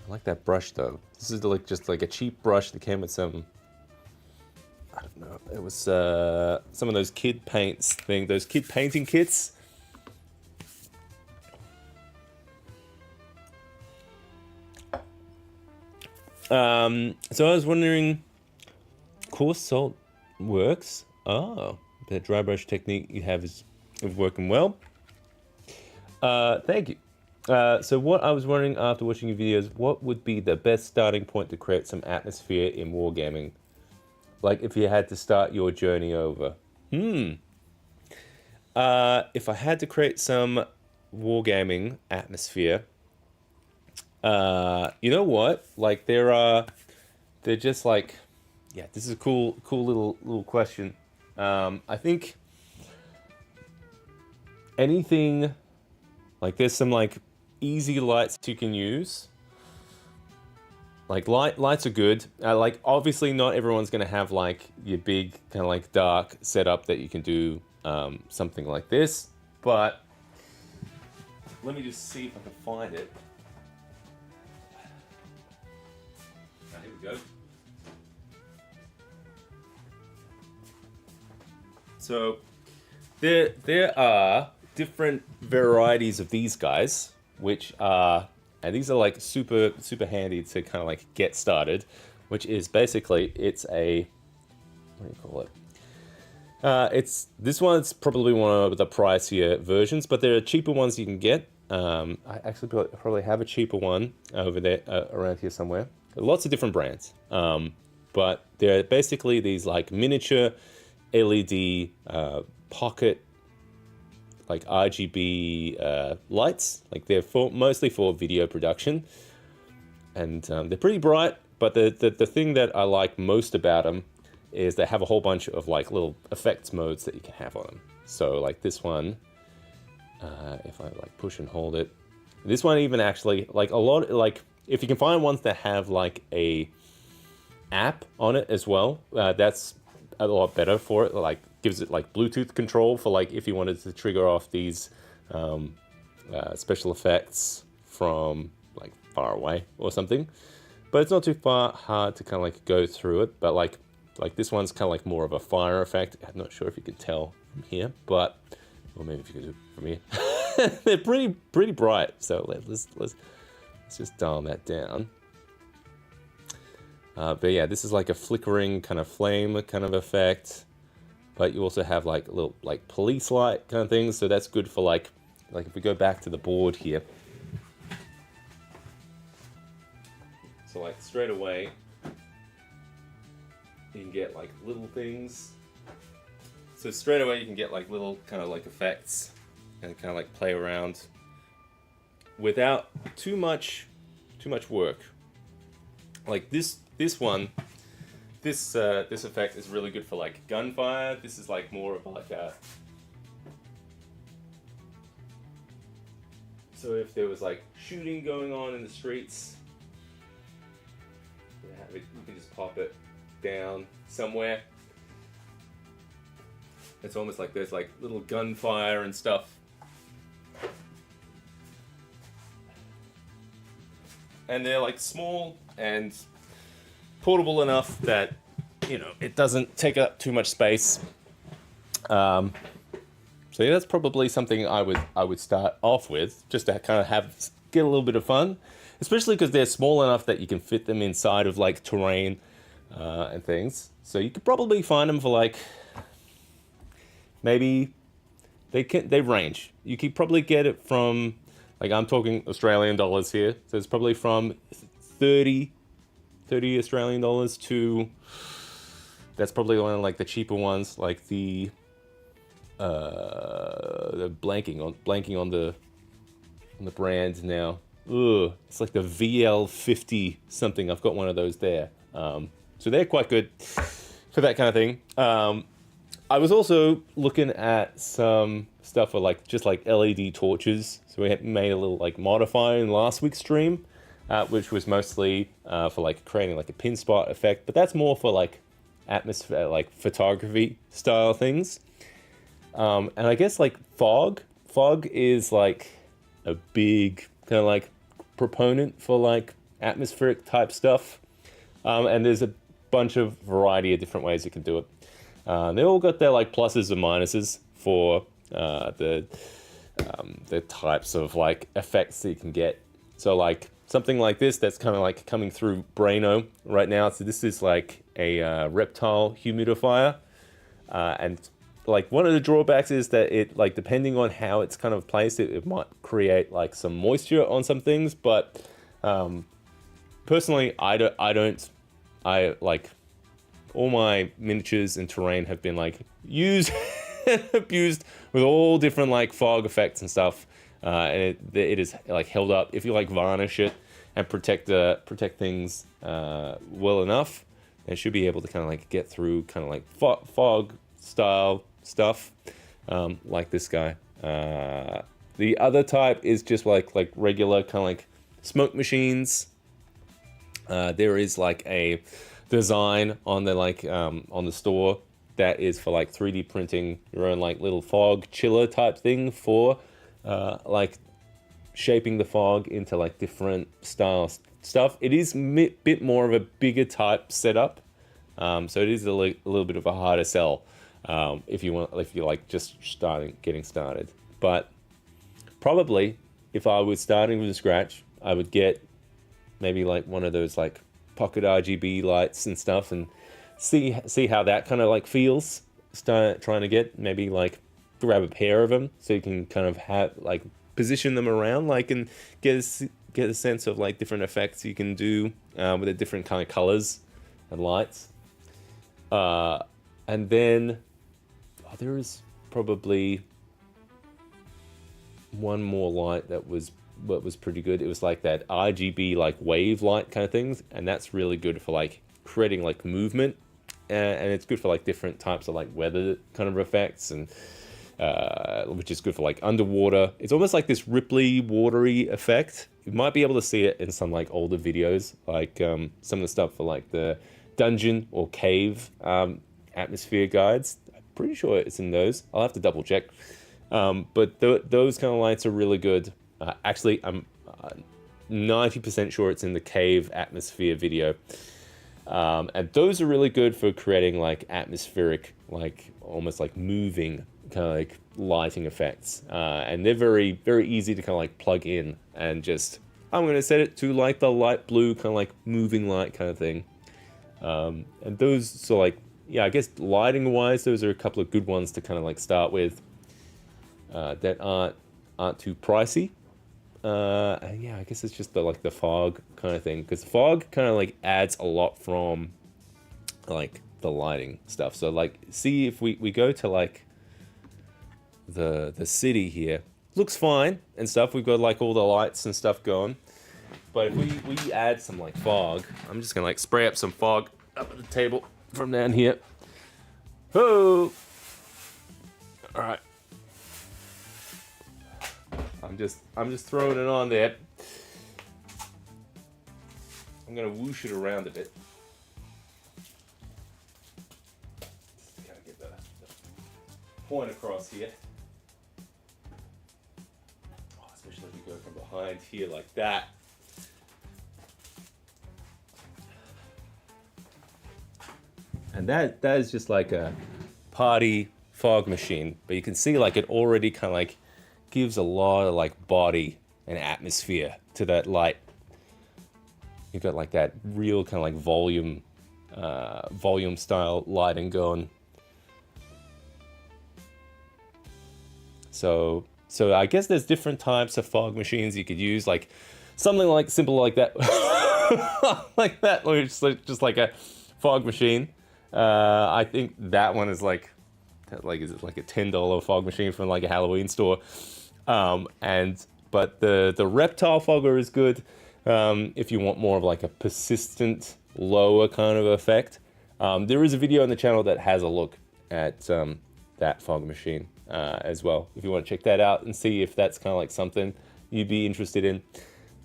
like that brush though. This is like just like a cheap brush that came with some I don't know. It was some of those kid paints thing, those kid painting kits. So I was wondering, coarse salt works. Oh, the dry brush technique you have is working well. Thank you. So what I was wondering after watching your videos, what would be the best starting point to create some atmosphere in wargaming? Like if you had to start your journey over. If I had to create some wargaming atmosphere, you know what? Like they're just like, yeah, this is a cool little question. I think anything, like there's some like easy lights you can use. Like lights are good. Like obviously not everyone's gonna have like your big kind of like dark setup that you can do something like this. But let me just see if I can find it. Here we go. So there are different varieties of these guys, which are, and these are like super handy to kind of like get started, which is basically it's a, what do you call it? It's this one's probably one of the pricier versions, but there are cheaper ones you can get. I actually probably have a cheaper one over there around here somewhere. Lots of different brands, but they're basically these like miniature LED pocket like RGB lights. Like they're mostly for video production, and they're pretty bright. But the thing that I like most about them is they have a whole bunch of like little effects modes that you can have on them. So like this one, if I like push and hold it, this one even actually like a lot, like if you can find ones that have like a app on it as well, that's a lot better for it. Like gives it like Bluetooth control for like if you wanted to trigger off these special effects from like far away or something. But it's not too hard to kind of like go through it. But like this one's kind of like more of a fire effect. I'm not sure if you can tell from here, but or maybe if you can do it from here. They're pretty bright. So let's just dial that down. But yeah, this is like a flickering kind of flame kind of effect. But you also have like a little like police light kind of things. So that's good for like if we go back to the board here. So like straight away, you can get like little things. So straight away you can get like little kind of like effects and kind of like play around without too much work. Like this one, this effect is really good for like gunfire. This is like more of like a, so if there was like shooting going on in the streets, you can just pop it down somewhere. It's almost like there's like little gunfire and stuff. And they're like small and portable enough that, you know, it doesn't take up too much space. So yeah, that's probably something I would start off with, just to kind of get a little bit of fun, especially because they're small enough that you can fit them inside of like terrain and things. So you could probably find them for like, maybe they range. You could probably get it from, like I'm talking Australian dollars here, so it's probably from 30 Australian dollars to, that's probably one of like the cheaper ones, like the blanking on the brand now. Ugh, it's like the VL50 something. I've got one of those there. So they're quite good for that kind of thing. I was also looking at some stuff for like just like LED torches. So we had made a little like modifier in last week's stream, which was mostly for like creating like a pin spot effect. But that's more for like atmosphere, like photography style things. And I guess like fog is like a big kind of like proponent for like atmospheric type stuff. And there's bunch of variety of different ways you can do it. They all got their like pluses and minuses for the types of like effects that you can get. So like something like this that's kind of like coming through Braino right now. So this is like a reptile humidifier, and like one of the drawbacks is that it like depending on how it's kind of placed, it might create like some moisture on some things. But personally, I like all my miniatures and terrain have been like used and abused with all different like fog effects and stuff, and it is like held up. If you like varnish it and protect things well enough, it should be able to kind of like get through kind of like fog style stuff, like this guy. The other type is just like regular kind of like smoke machines. There is like a design on the like on the store that is for like 3D printing your own like little fog chiller type thing for like shaping the fog into like different style stuff. It is a bit more of a bigger type setup, so it is a little bit of a harder sell if you're like just getting started. But probably if I was starting from scratch, I would get maybe like one of those like pocket RGB lights and stuff, and see how that kind of like feels. Start trying to get maybe like grab a pair of them so you can kind of have like position them around like and get a sense of like different effects you can do with the different kind of colors and lights. And then there is probably one more light that was pretty good. It was like that RGB like wave light kind of things, and that's really good for like creating like movement, and it's good for like different types of like weather kind of effects, and which is good for like underwater. It's almost like this ripply watery effect. You might be able to see it in some like older videos, like some of the stuff for like the dungeon or cave atmosphere guides. I'm pretty sure it's in those. I'll have to double check. But those kind of lights are really good. Actually, I'm 90% sure it's in the cave atmosphere video. And those are really good for creating like atmospheric, like almost like moving kind of like lighting effects. And they're very, very easy to kind of like plug in and just, I'm going to set it to like the light blue kind of like moving light kind of thing. And those, so like, yeah, I guess lighting wise, those are a couple of good ones to kind of like start with, that aren't too pricey. And yeah, I guess it's just the fog kind of thing, because fog kind of like adds a lot from like the lighting stuff. So like, see if we go to like the city here, looks fine and stuff. We've got like all the lights and stuff going, but if we add some like fog, I'm just gonna like spray up some fog up at the table from down here. Oh, all right. I'm just throwing it on there. I'm gonna whoosh it around a bit. Gotta get the point across here. Oh, especially if you go from behind here like that. And that is just like a party fog machine, but you can see like it already kind of like gives a lot of like body and atmosphere to that light. You've got like that real kind of like volume style lighting going. So I guess there's different types of fog machines you could use, like something like simple like that, like that, or just like a fog machine. I think that one is like is it like a $10 fog machine from like a Halloween store. But the reptile fogger is good if you want more of like a persistent lower kind of effect. There is a video on the channel that has a look at that fog machine as well, if you want to check that out and see if that's kind of like something you'd be interested in.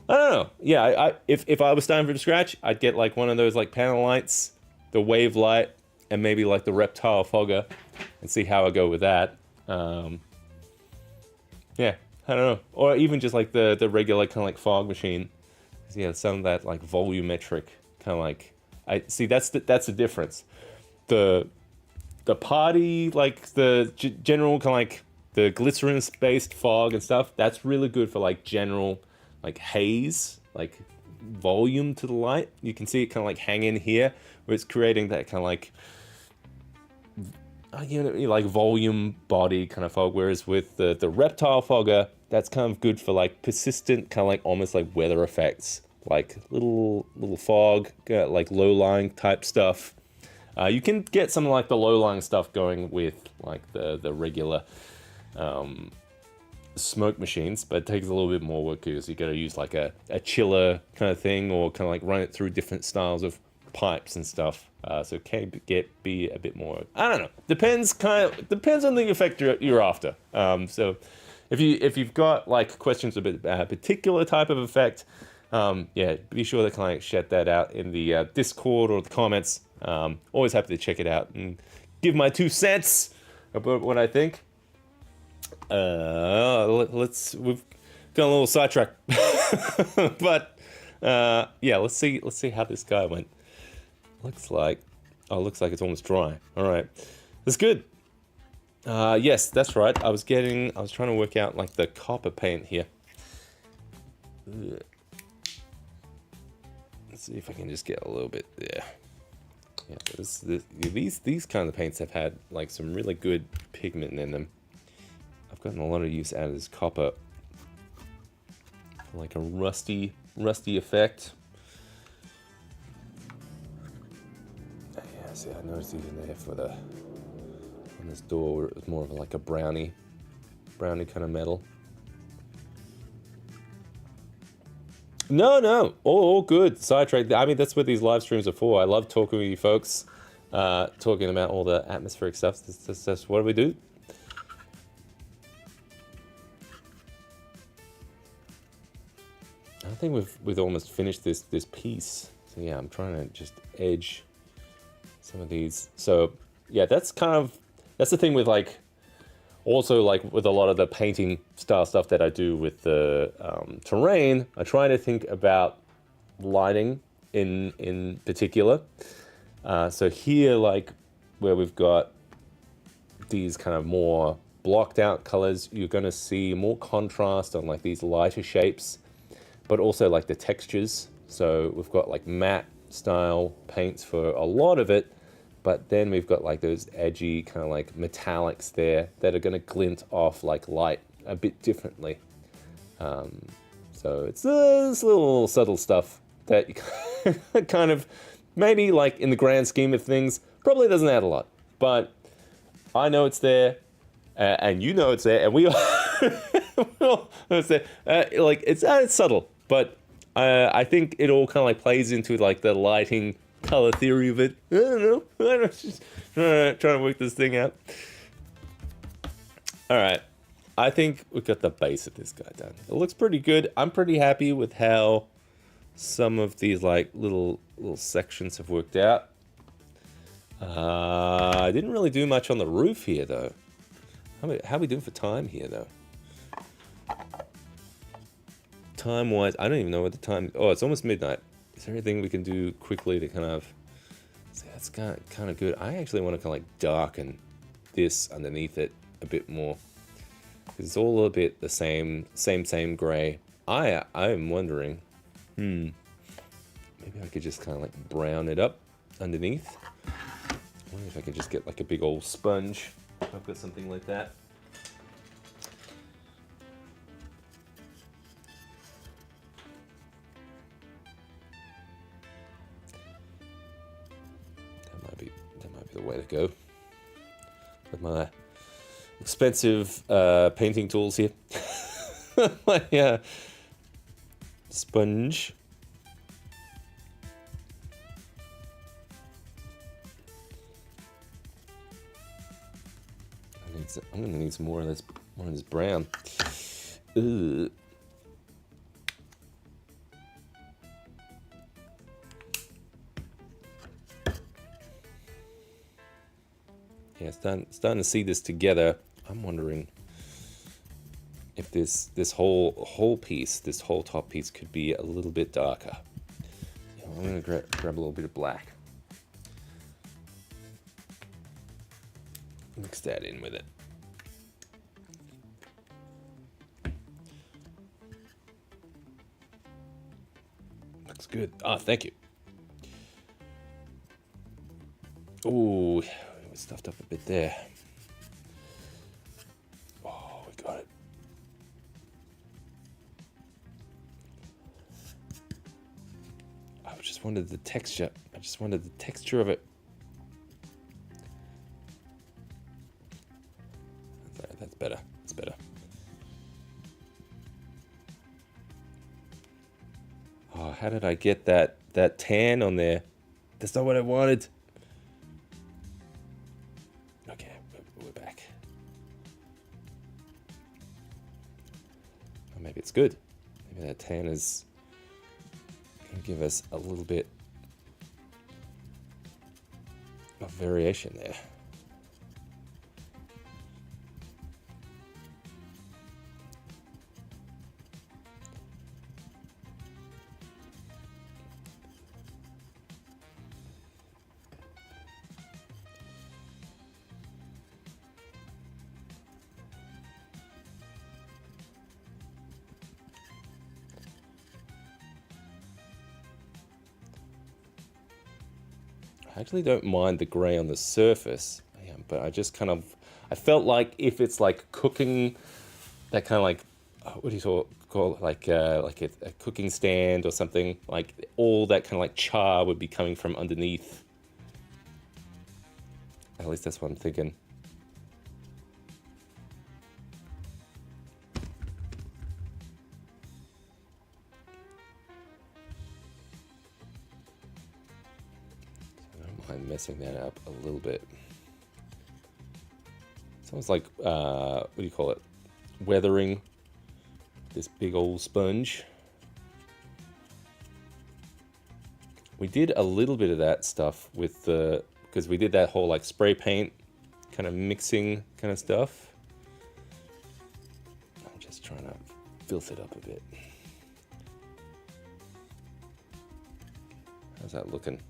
I don't know. Yeah, if I was starting from scratch, I'd get like one of those like panel lights, the wave light, and maybe like the reptile fogger, and see how I go with that. Yeah, I don't know. Or even just like the regular kind of like fog machine. Yeah, some of that like volumetric kind of like I see that's the difference. The party, like the general kind of like the glycerin based fog and stuff, that's really good for like general like haze, like volume to the light. You can see it kind of like hang in here where it's creating that kind of like like volume body kind of fog, whereas with the reptile fogger, that's kind of good for like persistent kind of like almost like weather effects, like little fog, like low-lying type stuff. You can get some like the low-lying stuff going with like the regular smoke machines, but it takes a little bit more work because you got to use like a chiller kind of thing, or kind of like run it through different styles of pipes and stuff. So it can be a bit more. I don't know. Depends on the effect you're after. So if you've got like questions about a particular type of effect, yeah, be sure to kind of shout that out in the Discord or the comments. Always happy to check it out and give my 2 cents about what I think. We've gone a little sidetrack, but yeah, let's see how this guy went. Looks like it's almost dry. All right, that's good. Yes, that's right. I was trying to work out like the copper paint here. Let's see if I can just get a little bit there. Yeah, these kind of paints have had like some really good pigment in them. I've gotten a lot of use out of this copper, like a rusty effect. Yeah, see, I noticed even there on this door where it was more of like a brownie kind of metal. No, all good. Sidetrack. I mean, that's what these live streams are for. I love talking with you folks, talking about all the atmospheric stuff. That's what we do. I think we've almost finished this piece. So yeah, I'm trying to just edge some of these. So yeah, that's the thing with like, also like with a lot of the painting style stuff that I do with the terrain, I try to think about lighting in particular. So here, like where we've got these kind of more blocked out colors, you're going to see more contrast on like these lighter shapes, but also like the textures. So we've got like matte style paints for a lot of it, but then we've got like those edgy kind of like metallics there that are going to glint off like light a bit differently. So it's this little subtle stuff that you kind of maybe like in the grand scheme of things probably doesn't add a lot, but I know it's there, and you know it's there, and we all know it's there. Like it's subtle, but I think it all kind of like plays into like the lighting color theory of it. I don't know. Just trying to work this thing out. All right. I think we got the base of this guy done. It looks pretty good. I'm pretty happy with how some of these like little sections have worked out. I didn't really do much on the roof here though. How are we doing for time here though? Time-wise, I don't even know what the time... Oh, it's almost midnight. Is there anything we can do quickly to kind of... See, that's kind of good. I actually want to kind of like darken this underneath it a bit more. It's all a bit the same gray. I'm wondering... Maybe I could just kind of like brown it up underneath. I wonder if I could just get like a big old sponge. I've got something like that. That might be the way to go. With my expensive painting tools here. My sponge. I'm gonna need some more of this brown. Ugh. Yeah, starting to see this together. I'm wondering if this whole piece, this whole top piece, could be a little bit darker. I'm gonna grab a little bit of black. Mix that in with it. Looks good. Ah, thank you. Ooh, we stuffed up a bit there. Oh, we got it. I just wanted the texture. I just wanted the texture of it. That's better. That's better. Oh, how did I get that tan on there? That's not what I wanted. Okay, we're back. Oh, maybe it's good. Maybe that tan is gonna give us a little bit of variation there. I actually don't mind the grey on the surface, but I just kind of, I felt like if it's like cooking, that kind of like, what do you call it, like a cooking stand or something, like all that kind of like char would be coming from underneath. At least that's what I'm thinking. I'm messing that up a little bit. It's almost like, what do you call it? Weathering this big old sponge. We did a little bit of that stuff with the, because we did that whole like spray paint kind of mixing kind of stuff. I'm just trying to filth it up a bit. How's that looking?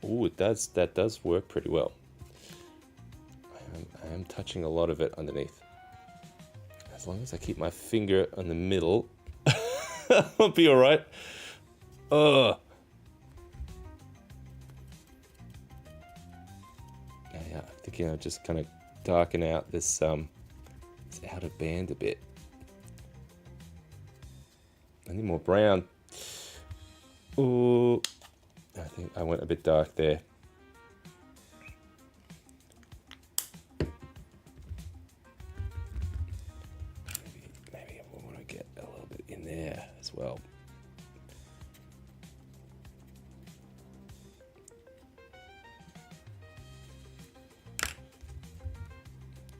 Ooh, it does. That does work pretty well. I am touching a lot of it underneath. As long as I keep my finger in the middle, I'll be all right. Yeah, I'm thinking of just kind of darken out this outer band a bit. I need more brown. Ooh. I think I went a bit dark there. Maybe I want to get a little bit in there as well.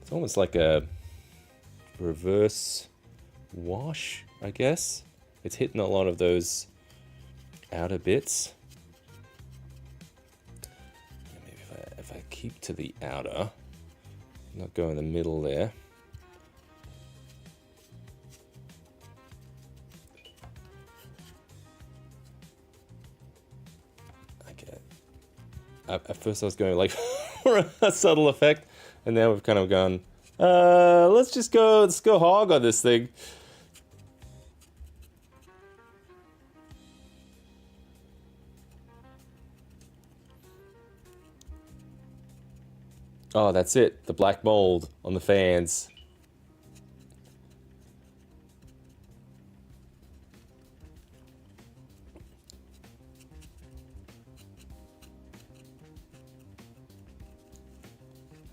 It's almost like a reverse wash, I guess. It's hitting a lot of those outer bits. If I keep to the outer, not go in the middle there. Okay. At first I was going like for a subtle effect, and now we've kind of gone, let's go hog on this thing. Oh, that's it. The black mold on the fans.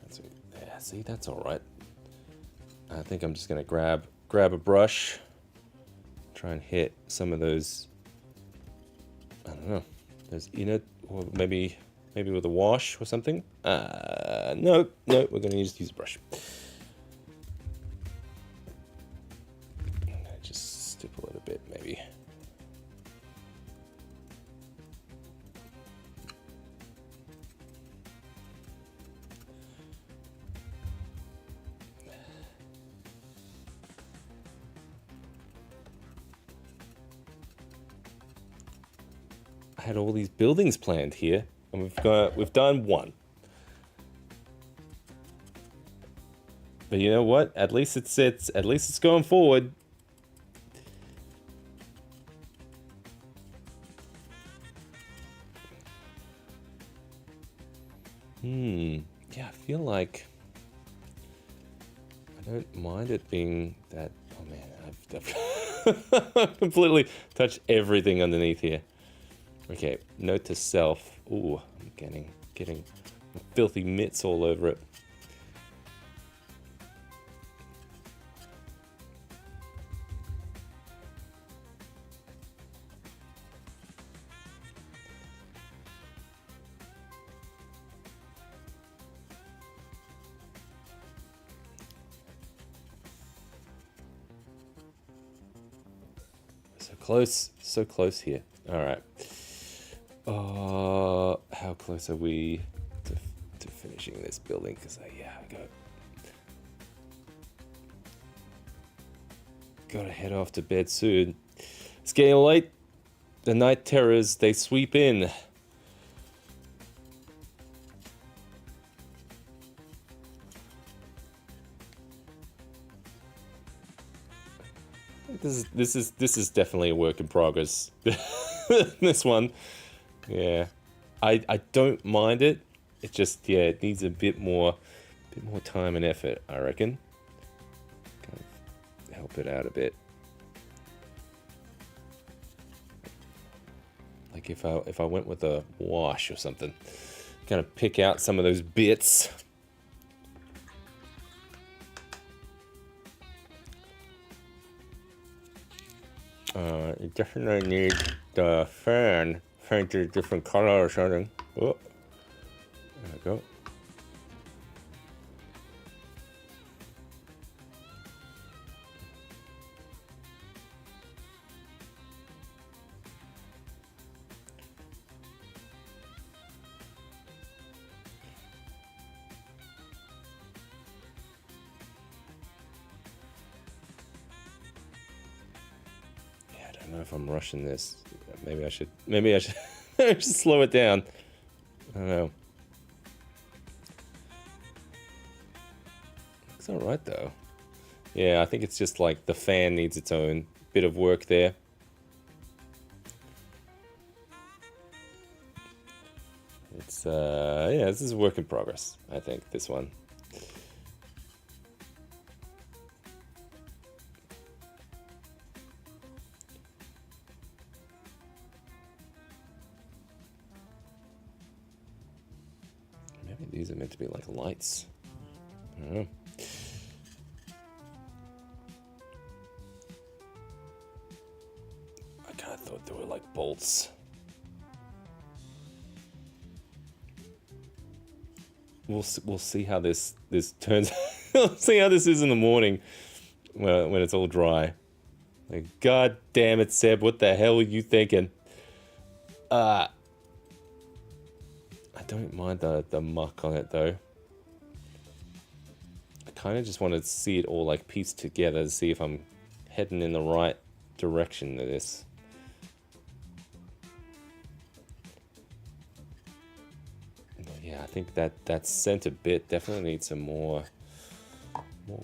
That's it. Yeah, see, that's all right. I think I'm just gonna grab a brush, try and hit some of those. I don't know. Those inner, or maybe with a wash or something. No, we're going to use a brush. Just stipple it a bit, maybe. I had all these buildings planned here, and we've done one. But you know what? At least it's going forward. Yeah, I feel like I don't mind it being that. Oh man, I've completely touched everything underneath here. Okay, note to self. Ooh, I'm getting filthy mitts all over it. So close here. All right. How close are we to finishing this building? Because I gotta head off to bed soon. It's getting late. The night terrors, they sweep in. This is definitely a work in progress. This one, yeah, I don't mind it. It just it needs a bit more time and effort, I reckon. Kind of help it out a bit. Like if I went with a wash or something, kind of pick out some of those bits. You definitely need the fan painted a different color or something. Oh, there we go. I don't know if I'm rushing this. Maybe I should I should slow it down. I don't know. It's all right though. Yeah, I think it's just like the fan needs its own bit of work there. It's yeah, this is a work in progress, I think, this one. These are meant to be like lights. I don't know. I kind of thought they were like bolts. We'll see how this turns. We'll see how this is in the morning when it's all dry. Like, God damn it, Seb! What the hell were you thinking? I don't mind the muck on it though. I kind of just want to see it all like pieced together to see if I'm heading in the right direction to this. But yeah, I think that center bit definitely needs some more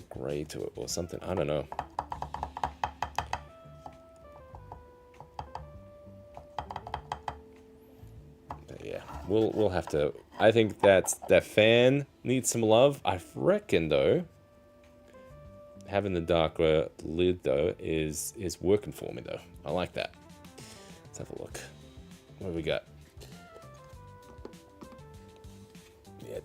gray to it or something. I don't know. We'll have to. I think that fan needs some love. I reckon though, having the darker lid though is working for me though. I like that. Let's have a look. What do we got? Yeah,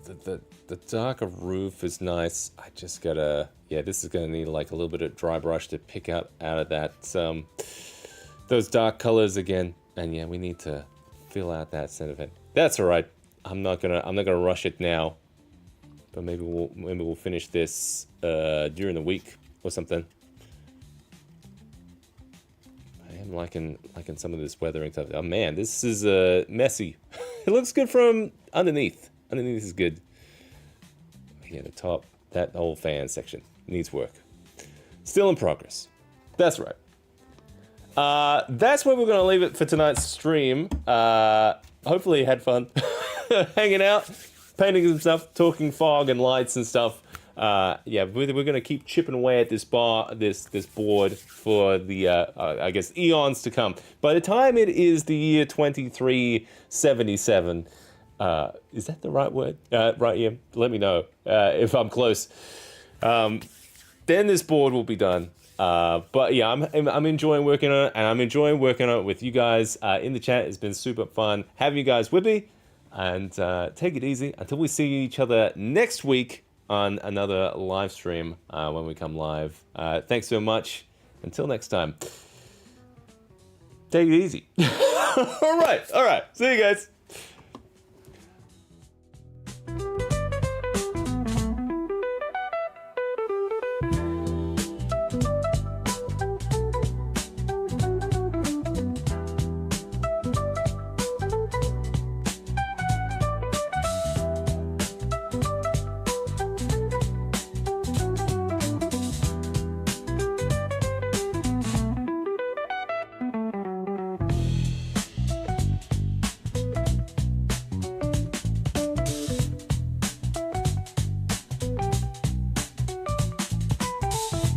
the darker roof is nice. I just gotta. Yeah, this is gonna need like a little bit of dry brush to pick out of that those dark colors again. And yeah, we need to fill out that center of it. That's all right. I'm not gonna rush it now, but maybe we'll finish this during the week or something. I am liking some of this weathering stuff. Oh man, this is messy. It looks good from underneath. Underneath is good. Yeah, the top, that whole fan section needs work. Still in progress. That's right. That's where we're going to leave it for tonight's stream. Hopefully you had fun hanging out, painting some stuff, talking fog and lights and stuff. yeah, we're gonna keep chipping away at this board for the I guess eons to come. By the time it is the year 2377, is that the right word? Right, Ian? Let me know if I'm close. Then this board will be done. But yeah, I'm enjoying working on it, and I'm enjoying working on it with you guys in the chat. It's been super fun having you guys with me, and take it easy until we see each other next week on another live stream when we come live. Thanks so much. Until next time, take it easy. All right. See you guys.